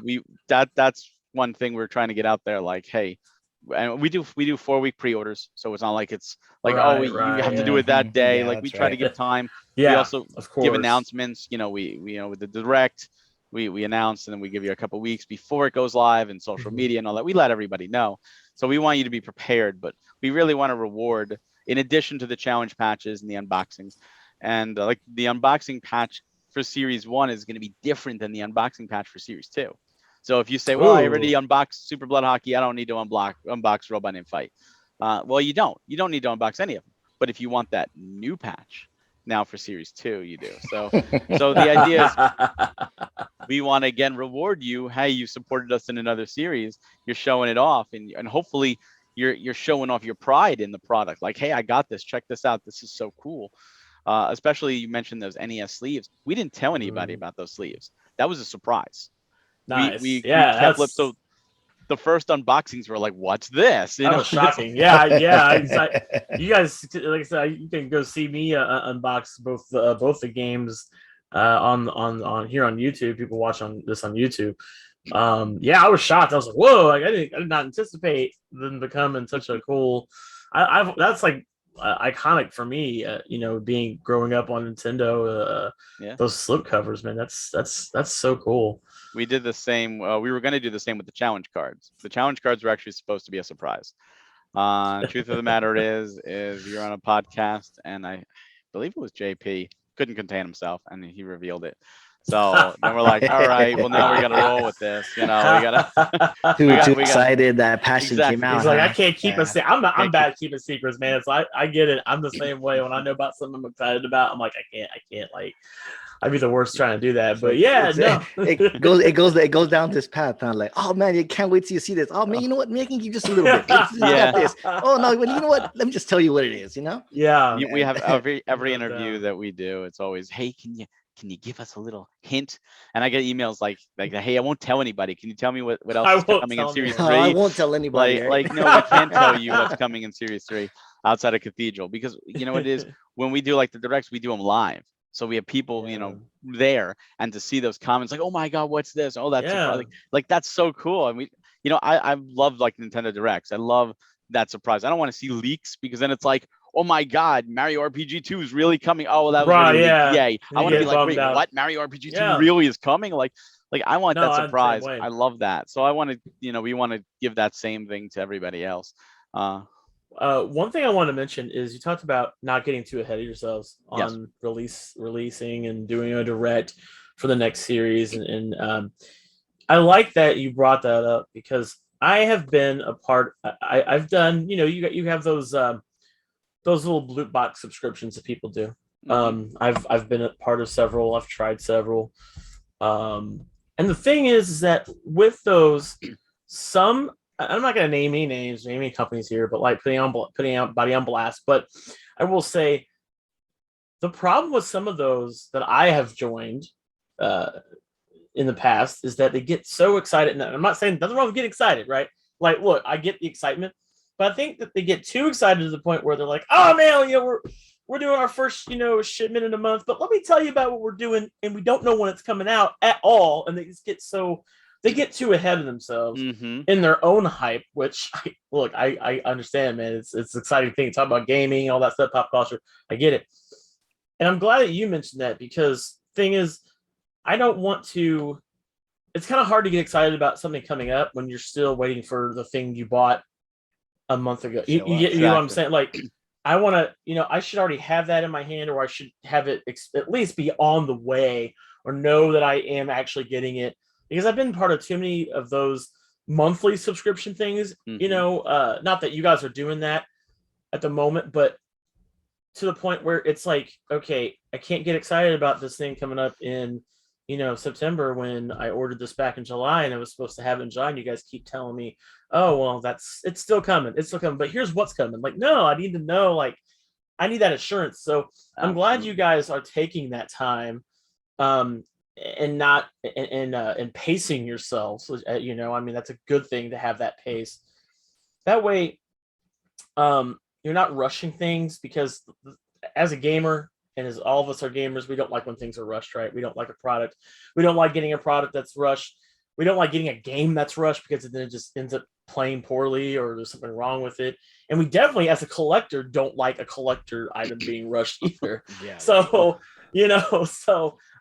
That's one thing we're trying to get out there. Like, hey, and we do 4-week pre-orders, so it's not like it's like you have to do it that day. Yeah, like we try to give time. Yeah, we also of course. give announcements. We with the direct, we announce, and then we give you a couple weeks before it goes live in social media and all that. We let everybody know. So we want you to be prepared, but we really want to reward, in addition to the challenge patches and the unboxings, and like the unboxing patch for Series 1 is going to be different than the unboxing patch for Series 2. So if you say, well, I already unboxed Super Blood Hockey, I don't need to unbox Robot Named Fight. Well, you don't need to unbox any of them. But if you want that new patch now for Series 2, you do. So the idea is we want to, again, reward you. Hey, you supported us in another series. You're showing it off. And hopefully you're showing off your pride in the product. Like, hey, I got this. Check this out. This is so cool. Especially you mentioned those NES sleeves. We didn't tell anybody about those sleeves. That was a surprise. Nice. We kept flip. So the first unboxings were like, "What's this?" That was shocking. Yeah. You guys, like I said, you can go see me unbox both the games on here on YouTube. People watch this on YouTube. I was shocked. I was like, "Whoa!" Like I did not anticipate them becoming such a cool. That's like iconic for me. Growing up on Nintendo. Those slip covers, man. That's so cool. We did the same. We were going to do the same with the challenge cards. The challenge cards were actually supposed to be a surprise. Truth of the matter is you're on a podcast, and I believe it was JP couldn't contain himself, and he revealed it. So then we're like, all right, well now we got to roll with this. We got to too excited that passion came out. He's like, I can't keep a secret. I'm bad at keeping secrets, man. It's like I get it. I'm the same way. When I know about something I'm excited about, I'm like, I can't like. I'd be the worst trying to do that, but it goes down this path. Huh? Like, oh man, you can't wait till you see this. Oh man, you know what? Maybe I can give you just a little bit. This. Oh no, but you know what? Let me just tell you what it is. Yeah. We have every interview that we do. It's always, hey, can you give us a little hint? And I get emails like, hey, I won't tell anybody. Can you tell me what else is coming in Series 3? I won't tell anybody. No, we can't tell you what's coming in Series 3 outside of Cathedral, because you know what it is, when we do like the directs, we do them live. So we have people, there, and to see those comments like, oh my God, what's this? Oh, that's surprising. Like that's so cool. And I love like Nintendo Directs. I love that surprise. I don't want to see leaks, because then it's like, oh my God, Mario RPG 2 is really coming. Oh, well, that was really leaked. Yay. I want to be like, wait, what? Mario RPG 2 really is coming? Like I want that surprise. I love that. So I want to, we want to give that same thing to everybody else. One thing I want to mention is you talked about not getting too ahead of yourselves on releasing and doing a direct for the next series, and I like that you brought that up, because I have been a part. I've done, you have those little loot box subscriptions that people do. I've been a part of several. I've tried several, and the thing is that with those, some. I'm not going to name any names, name any companies here, but like putting body on blast. But I will say the problem with some of those that I have joined in the past is that they get so excited. And I'm not saying nothing wrong with getting excited, right? Like, look, I get the excitement, but I think that they get too excited to the point where they're like, oh man, we're doing our first, shipment in a month, but let me tell you about what we're doing, and we don't know when it's coming out at all, and they just get they get too ahead of themselves in their own hype, which I understand, man. It's an exciting thing to talk about gaming, all that stuff, pop culture. I get it. And I'm glad that you mentioned that, because thing is, I don't want to, it's kind of hard to get excited about something coming up when you're still waiting for the thing you bought a month ago. You know what I'm saying? Like, I want to, I should already have that in my hand, or I should have it at least be on the way, or know that I am actually getting it. Because I've been part of too many of those monthly subscription things, not that you guys are doing that at the moment, but to the point where it's like, okay, I can't get excited about this thing coming up in, September, when I ordered this back in July and I was supposed to have it in July, and you guys keep telling me, oh, well, it's still coming. It's still coming, but here's what's coming. Like, no, I need to know, like, I need that assurance. So I'm glad you guys are taking that time. and not and pacing yourselves. You know, I mean, that's a good thing to have that pace. That way, you're not rushing things, because as a gamer, and as all of us are gamers, we don't like when things are rushed, right? We don't like a product. We don't like getting a product that's rushed. We don't like getting a game that's rushed, because then it just ends up playing poorly, or there's something wrong with it. And we definitely, as a collector, don't like a collector item being rushed either. Yeah. So, you know,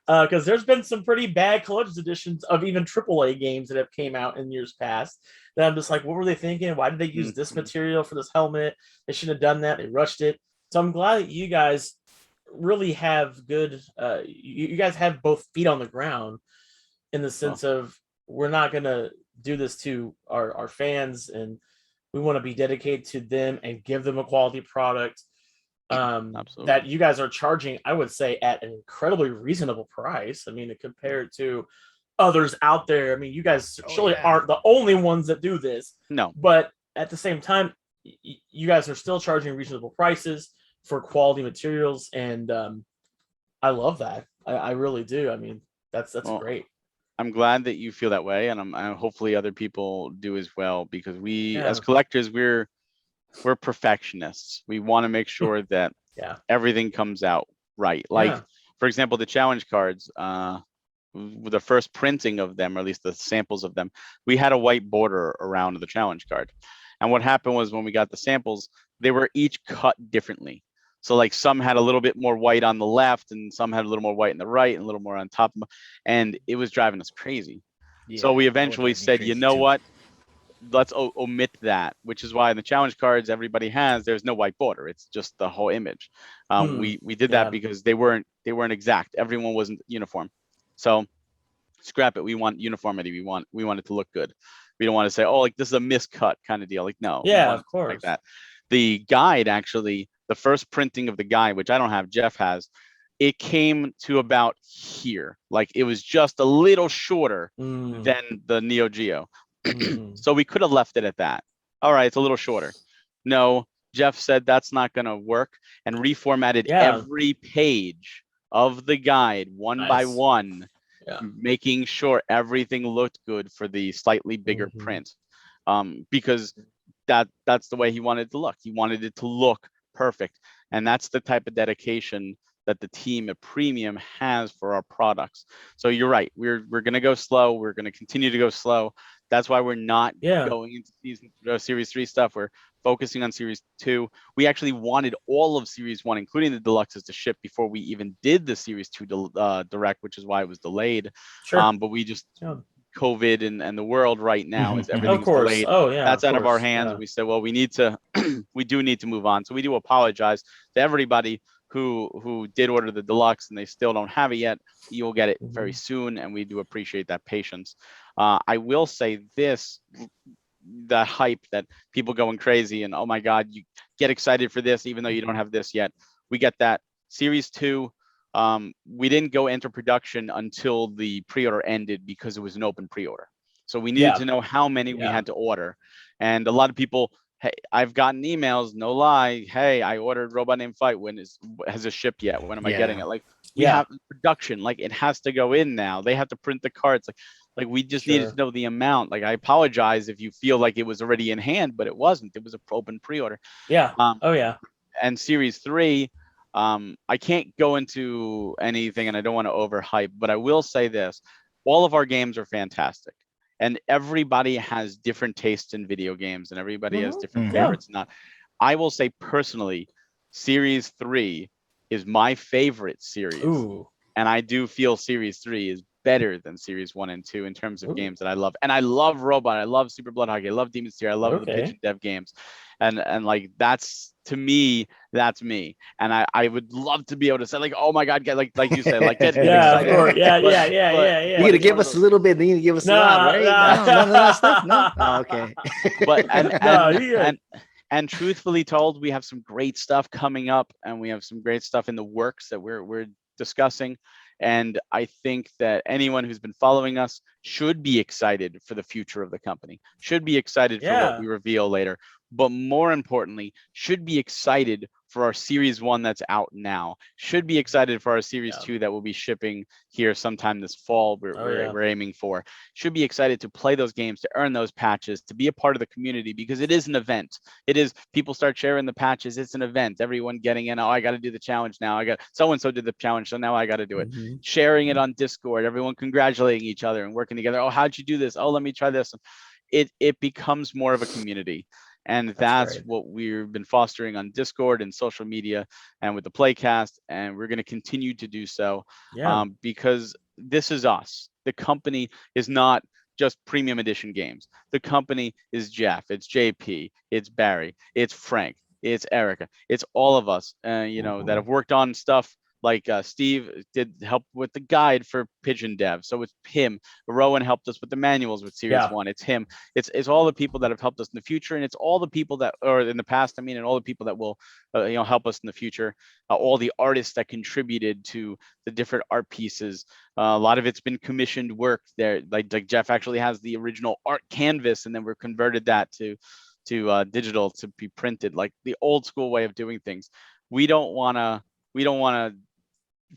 because there's been some pretty bad collector's editions of even AAA games that have came out in years past that I'm just like, what were they thinking? Why did they use this material for this helmet? They shouldn't have done that. They rushed it. So I'm glad that you guys really have good, you guys have both feet on the ground, in the sense of, we're not going to do this to our fans, and we want to be dedicated to them and give them a quality product. That you guys are charging, I would say, at an incredibly reasonable price. I mean, compared to others out there, I mean, you guys surely aren't the only ones that do this. No, but at the same time, you guys are still charging reasonable prices for quality materials, and I love that. I really do. I mean, that's great. I'm glad that you feel that way, and I'm hopefully other people do as well, because we as collectors, we're perfectionists. We want to make sure that everything comes out right. Like, for example, the challenge cards, with the first printing of them, or at least the samples of them, we had a white border around the challenge card. And what happened was, when we got the samples, they were each cut differently. So like, some had a little bit more white on the left, and some had a little more white on the right, and a little more on top, and it was driving us crazy. So we eventually said, you know what? Let's omit that, which is why in the challenge cards everybody has, there's no white border. It's just the whole image. We did that because they weren't exact. Everyone wasn't uniform. So scrap it. We want uniformity. We want it to look good. We don't want to say, oh, like, this is a miscut kind of deal. Like, no. Yeah, of course. Like that. The guide, actually, the first printing of the guide, which I don't have, Jeff has, it came to about here. Like, it was just a little shorter than the Neo Geo. So we could have left it at that. All right, it's a little shorter. No, Jeff said that's not going to work, and reformatted every page of the guide one by one, making sure everything looked good for the slightly bigger print, because that's the way he wanted it to look. He wanted it to look perfect, and that's the type of dedication that the team at Premium has for our products. So you're right. We're going to go slow. We're going to continue to go slow. That's why we're not going into Series 3 stuff. We're focusing on Series 2. We actually wanted all of Series 1, including the deluxes, to ship before we even did the Series 2 direct, which is why it was delayed. Sure. But we just, COVID and the world right now is everything's delayed. Oh, yeah. That's out of our hands. We said, well, we do need to move on. So we do apologize to everybody who did order the deluxe and they still don't have it yet. You'll get it very soon, and we do appreciate that patience. I will say this, the hype that people going crazy and, oh my God, you get excited for this even though you don't have this yet. We get that. Series 2, we didn't go into production until the pre-order ended, because it was an open pre-order. So we needed to know how many we had to order. And a lot of people, hey, I've gotten emails, no lie. Hey, I ordered Robot Named Fight. Has it shipped yet? When am I getting it? Like, we have production. Like, it has to go in now. They have to print the cards. Like we just needed to know the amount. Like, I apologize if you feel like it was already in hand, but it wasn't. It was an open pre-order. Yeah. And Series 3, I can't go into anything, and I don't want to overhype, but I will say this: all of our games are fantastic. And everybody has different tastes in video games, and everybody has different favorites. I will say personally, Series 3 is my favorite series. And I do feel Series 3 is better than Series 1 and 2 in terms of games that I love. And I love Robot, I love Super Blood Hockey, I love Demon Tier, I love the Pigeon Dev games. And like, that's, to me, that's me. And I would love to be able to say, like, oh my God, get like you said, like, get excited. Of course. Yeah. You're gonna give us a little bit, then you give us a lot, right? None of that stuff. No. Oh, okay. But and truthfully told, we have some great stuff coming up, and we have some great stuff in the works that we're discussing. And I think that anyone who's been following us should be excited for the future of the company, should be excited for what we reveal later, but more importantly, should be excited for our Series 1 that's out now. Should be excited for our Series 2 that will be shipping here sometime this fall. We're aiming for. Should be excited to play those games, to earn those patches, to be a part of the community, because it is an event. It is, people start sharing the patches. It's an event. Everyone getting in, oh, I got to do the challenge now. I got, so-and-so did the challenge, so now I got to do it. Sharing it on Discord, everyone congratulating each other and working together. Oh, how'd you do this? Oh, let me try this. It becomes more of a community. And that's what we've been fostering on Discord and social media and with the Playcast. And we're going to continue to do so because this is us. The company is not just premium edition games. The company is Jeff, it's JP, it's Barry, it's Frank, it's Erica, it's all of us, that have worked on stuff. Like Steve did help with the guide for Pigeon Dev, so it's him. Rowan helped us with the manuals with Series 1. It's him. It's all the people that have helped us in the future, and it's all the people that, or in the past, I mean, and all the people that will, help us in the future. All the artists that contributed to the different art pieces. A lot of it's been commissioned work. There, like Jeff actually has the original art canvas, and then we're converted that to digital to be printed, like the old school way of doing things. We don't want to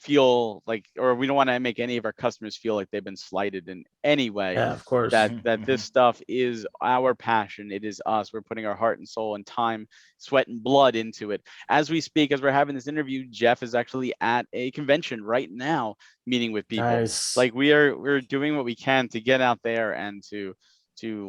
feel like, or we don't want to make any of our customers feel like they've been slighted in any way. Of course. That this stuff is our passion. It is us. We're putting our heart and soul and time, sweat and blood into it. As we speak, as we're having this interview, Jeff is actually at a convention right now, meeting with people. Nice. Like we're doing what we can to get out there and to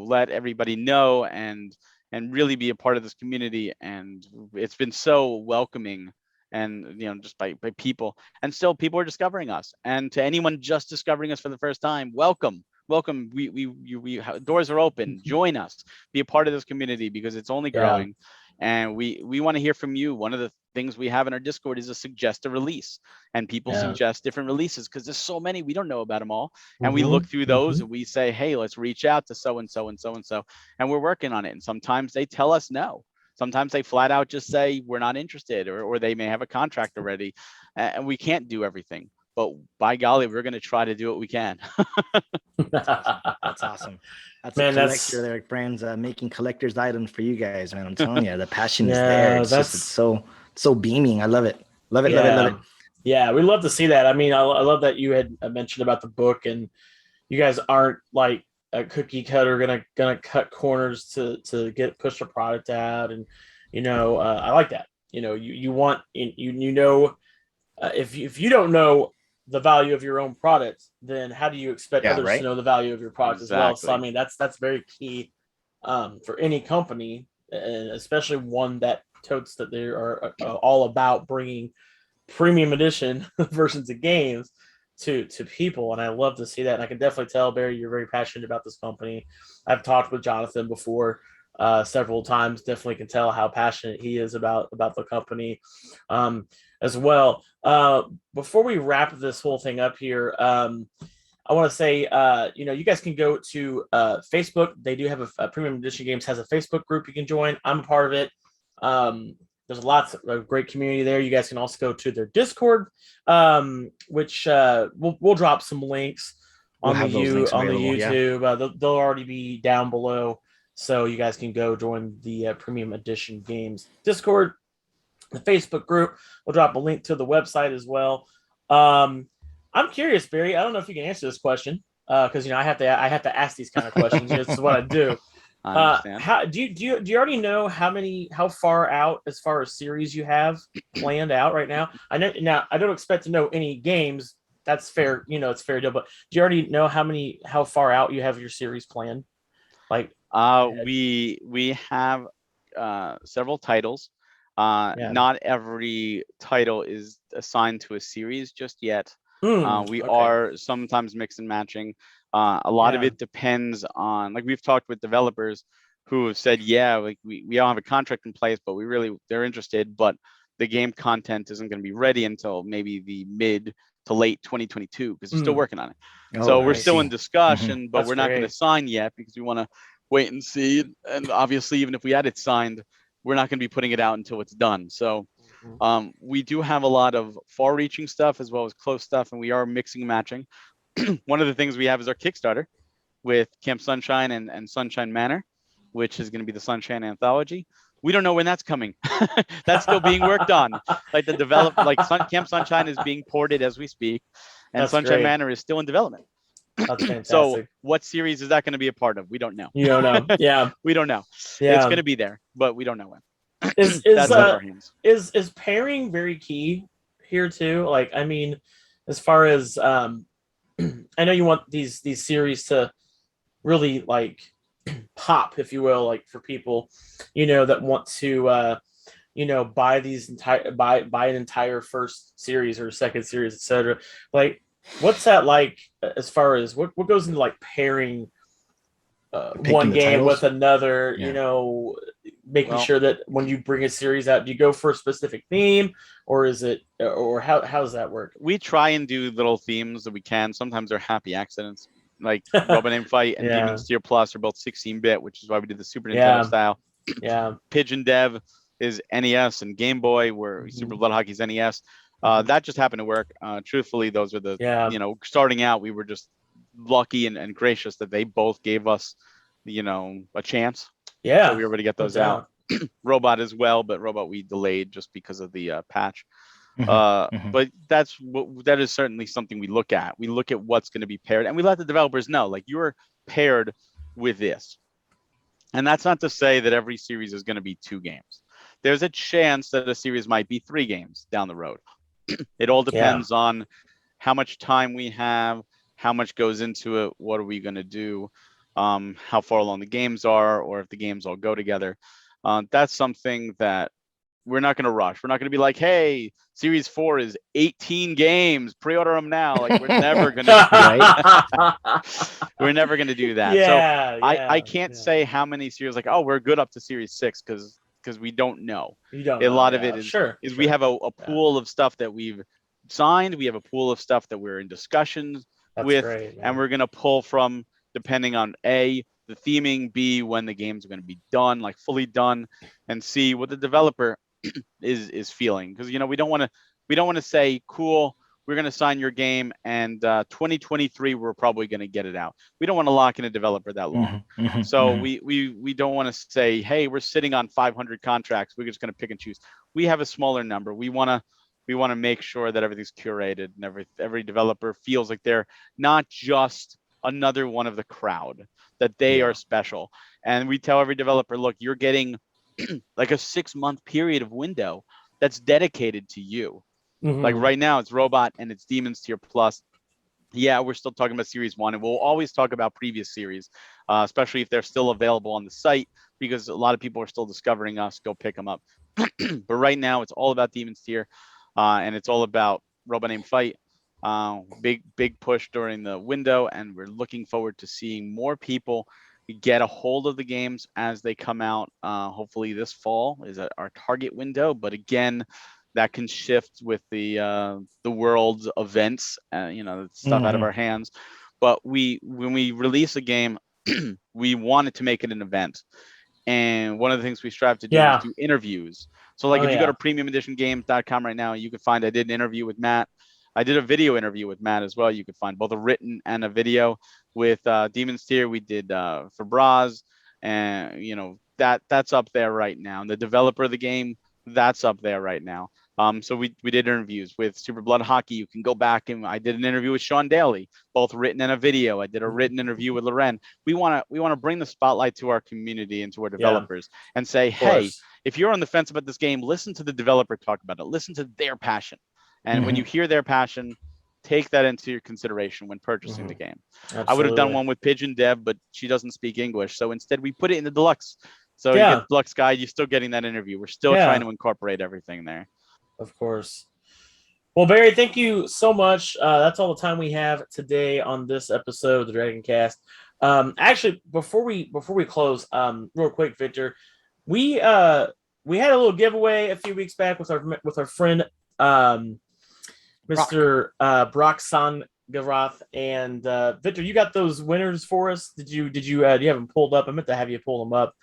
let everybody know and really be a part of this community. And it's been so welcoming. And just by people, and still people are discovering us. And to anyone just discovering us for the first time, welcome. We doors are open. Join us, be a part of this community, because it's only growing. And we want to hear from you. One of the things we have in our Discord is suggest a release, and people suggest different releases because there's so many, we don't know about them all. And we look through those and we say, hey, let's reach out to so and so and so and so, and we're working on it. And sometimes they tell us no. Sometimes they flat out just say we're not interested, or they may have a contract already, and we can't do everything. But by golly, we're going to try to do what we can. That's awesome. That's a collector there, brands making collector's items for you guys, man. I'm telling you, the passion is there. It's so beaming. I love it. Love it. Yeah, we love to see that. I mean, I love that you had mentioned about the book, and you guys aren't like a cookie cutter gonna cut corners to push a product out. And I like that. You want if you don't know the value of your own product, then how do you expect others to know the value of your product as well? So I mean, that's very key for any company, and especially one that totes that they are all about bringing premium edition versions of games to people. And I love to see that. And I can definitely tell, Barry, you're very passionate about this company. I've talked with Jonathan before several times. Definitely can tell how passionate he is about the company as well. Before we wrap this whole thing up here, I want to say, you guys can go to Facebook. They do have a Premium Edition Games has a Facebook group you can join. I'm a part of it. There's lots of great community there. You guys can also go to their Discord, which we'll drop some links on the YouTube. They'll already be down below, so you guys can go join the Premium Edition Games Discord, the Facebook group. We'll drop a link to the website as well. I'm curious, Barry. I don't know if you can answer this question because I have to ask these kind of questions. This is what I do. How do you already know how far out as far as series you have planned out right now? I know now I don't expect to know any games. That's fair, it's fair deal. But do you already know how far out you have your series planned? Like we have several titles. Not every title is assigned to a series just yet. We are sometimes mix and matching. A lot of it depends on, like we've talked with developers who have said, like we don't have a contract in place, but they're interested, but the game content isn't going to be ready until maybe the mid to late 2022 because they're still working on it. So we're still in discussion, but we're not going to sign yet because we want to wait and see. And obviously, even if we had it signed, we're not going to be putting it out until it's done. So we do have a lot of far-reaching stuff as well as close stuff, and we are mixing and matching. One of the things we have is our Kickstarter with Camp Sunshine and Sunshine Manor, which is going to be the Sunshine Anthology. We don't know when that's coming. That's still being worked on. Like Camp Sunshine is being ported as we speak, and That's Sunshine great. Manor is still in development. That's fantastic. So what series is that going to be a part of? We don't know. You don't know. Yeah. We don't know. Yeah. It's going to be there, but we don't know when. Is That's out of our hands. Is pairing very key here too? Like, I mean, as far as I know you want these series to really like pop, if you will, like for people, that want to buy an entire first series or second series, etc. Like, what's that like as far as what goes into like pairing one game titles with another, making sure that when you bring a series out, do you go for a specific theme, or is it, or how does that work? We try and do little themes that we can. Sometimes they're happy accidents, like Robot Named Fight and Demon's Tier Plus are both 16-bit, which is why we did the Super Nintendo style. Yeah. Pigeon Dev is NES and Game Boy, where Super Blood Hockey's NES. That just happened to work. Truthfully, those are the, starting out, we were just lucky and gracious that they both gave us, a chance. Yeah. So we were able to get those out. Robot as well, but Robot we delayed just because of the patch. But that is certainly something we look at. We look at what's going to be paired, and we let the developers know, like, you're paired with this. And that's not to say that every series is going to be 2 games. There's a chance that a series might be 3 games down the road. It all depends on how much time we have, how much goes into it, what are we going to do, how far along the games are, or if the games all go together. That's something that we're not going to rush. We're not going to be like, hey, Series 4 is 18 games. Pre-order them now. Like, we're never going to we're never going to do that. I can't say how many series, like, oh, we're good up to Series 6 because we don't know. You don't a know, lot of it is we have a pool of stuff that we've signed. We have a pool of stuff that we're in discussions with, and we're going to pull from, depending on A, the theming, B, when the games are going to be done, like fully done, and C, what the developer is feeling. Because we don't want to say, cool, we're going to sign your game, and 2023 we're probably going to get it out. We don't want to lock in a developer that long. So we don't want to say, hey, we're sitting on 500 contracts, we're just going to pick and choose. We have a smaller number. We want to make sure that everything's curated and every developer feels like they're not just another one of the crowd, that they are special. And we tell every developer, look, you're getting like a 6-month period of window that's dedicated to you. Like right now it's Robot and it's Demon's Tier Plus. Yeah, we're still talking about Series 1, and we'll always talk about previous series, especially if they're still available on the site, because a lot of people are still discovering us. Go pick them up. But right now it's all about Demon's Tier, and it's all about Robot Named Fight. Big push during the window, and we're looking forward to seeing more people get a hold of the games as they come out. Hopefully this fall is our target window, but again, that can shift with the world's events, stuff out of our hands. But when we release a game, we wanted to make it an event. And one of the things we strive to do is do interviews. So like if you go to premiumeditiongames.com right now, you can find, I did an interview with Matt. I did a video interview with Matt as well. You could find both a written and a video with Demon's Tier. We did for Braz, and that's up there right now. And the developer of the game, that's up there right now. So we did interviews with Super Blood Hockey. You can go back, and I did an interview with Sean Daly, both written and a video. I did a written interview with Loren. We want to bring the spotlight to our community and to our developers and say, hey, if you're on the fence about this game, listen to the developer talk about it. Listen to their passion. And when you hear their passion, take that into your consideration when purchasing the game. Absolutely. I would have done one with Pigeon Dev, but she doesn't speak English. So instead we put it in the deluxe. So you get the deluxe guide, you're still getting that interview. We're still trying to incorporate everything there. Of course. Well, Barry, thank you so much. That's all the time we have today on this episode of the Dragoncast. Actually, before we close, real quick, Victor, we had a little giveaway a few weeks back with our friend Mr. Brock Sangarath, and Victor, you got those winners for us? Did you do you have them pulled up? I meant to have you pull them up.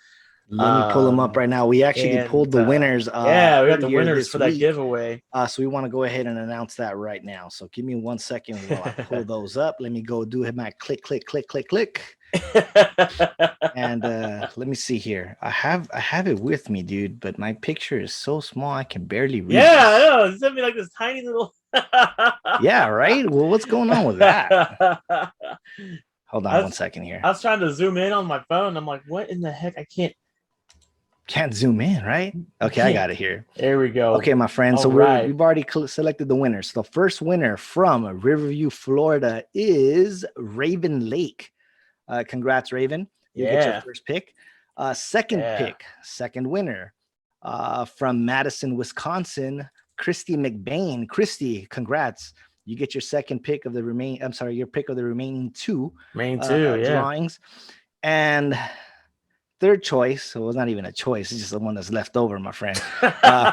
Let me pull them up right now. We actually pulled the winners. We got the winners for that giveaway. So we want to go ahead and announce that right now. So give me 1 second while I pull those up. Let me go do my click. And let me see here. I have it with me, dude, but my picture is so small I can barely read. Yeah, I know. It's gonna be like this tiny little. Yeah, right. Well, what's going on with that? Hold on 1 second here. I was trying to zoom in on my phone. I'm like, what in the heck? I can't zoom in, right? Okay, I got it here. There we go. Okay, my friend. So we've already selected the winners. So the first winner from Riverview, Florida is Raven Lake. Congrats, Raven. You get your first pick. Second pick, second winner from Madison, Wisconsin, Christy McBain. Christy, congrats. You get your second pick of the your pick of the remaining two drawings. And third choice, so it's not even a choice, it's just the one that's left over, my friend.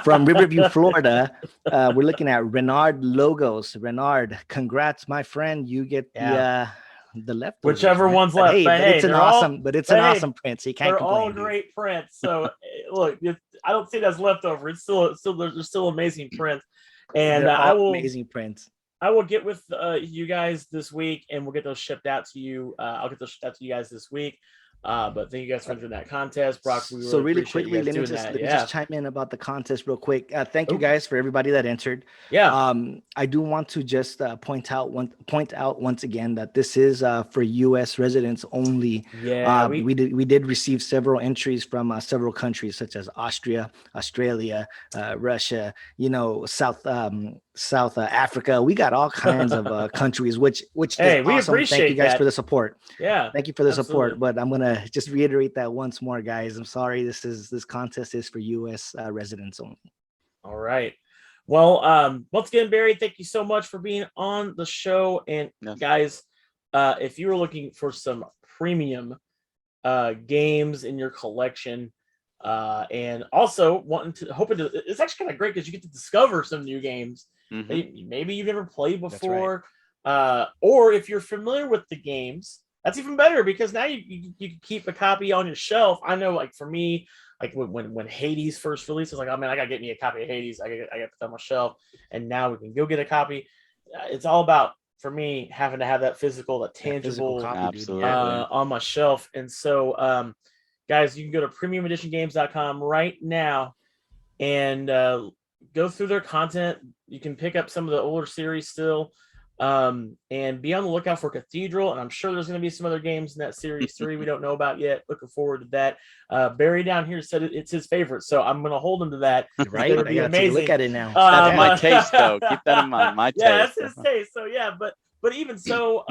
From Riverview, Florida, we're looking at Renard Logos. Renard, congrats, my friend. You get the left, whichever one's left. It's an awesome print. So you can't complain. They're all great prints. So look, I don't see that's leftover. It's still amazing prints, and amazing prints. I will get with you guys this week, and we'll get those shipped out to you. I'll get those shipped out to you guys this week. But thank you guys for entering that contest, Brock. So really quickly, let me just chime in about the contest real quick. Thank you guys for everybody that entered. Yeah. I do want to just point out once again that this is for U.S. residents only. Yeah. We did receive several entries from several countries such as Austria, Australia, Russia. South Africa. We got all kinds of countries, which we awesome. appreciate Thank you guys that. for the support. Yeah, thank you for the support. But I'm gonna just reiterate that once more, guys. I'm sorry. This contest is for U.S. Residents only. All right. Well, once again, Barry, thank you so much for being on the show. And guys, if you were looking for some premium games in your collection, and also hoping to, it's actually kind of great because you get to discover some new games that maybe you've never played before. Right. Or if you're familiar with the games, that's even better because now you can keep a copy on your shelf. I know, like for me, like when Hades first released, I was like, oh man, I gotta get me a copy of Hades. I got to put that on my shelf, and now we can go get a copy. It's all about, for me, having to have that physical, that tangible copy, on my shelf. And so, guys, you can go to premiumeditiongames.com right now and go through their content. You can pick up some of the older series still, and be on the lookout for Cathedral. And I'm sure there's going to be some other games in that series 3 we don't know about yet. Looking forward to that. Barry down here said it's his favorite, so I'm going to hold him to that. Right? I got to look at it now. That's my taste, though. Keep that in mind. My taste. Yeah, that's his taste. So yeah, but even so,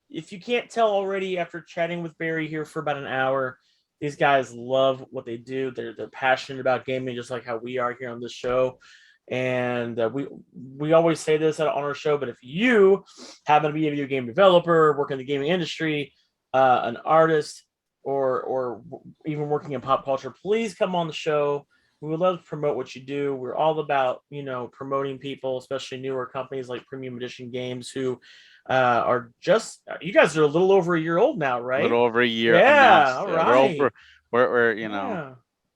if you can't tell already after chatting with Barry here for about an hour, these guys love what they do. They're passionate about gaming, just like how we are here on this show. And we always say this on our show, but if you happen to be a video game developer, work in the gaming industry, an artist, or even working in pop culture, please come on the show. We would love to promote what you do. We're all about, promoting people, especially newer companies like Premium Edition Games, who are just, you guys are a little over a year old now, right? A little over a year. Yeah, all right.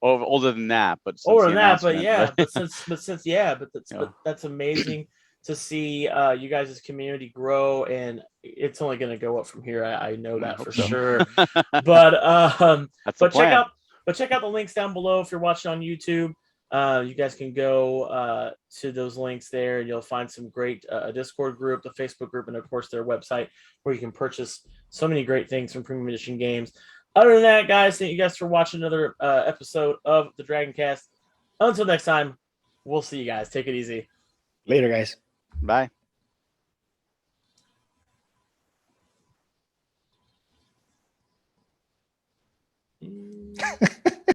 We're older than that, but older than that, but yeah, but that's amazing to see you guys' community grow, and it's only going to go up from here. I know that for sure. But check out the links down below if you're watching on YouTube. You guys can go to those links there, and you'll find some great Discord group, the Facebook group, and of course their website where you can purchase so many great things from Premium Edition Games. Other than that, guys, thank you guys for watching another episode of the Dragoncast. Until next time, we'll see you guys. Take it easy. Later, guys. Bye.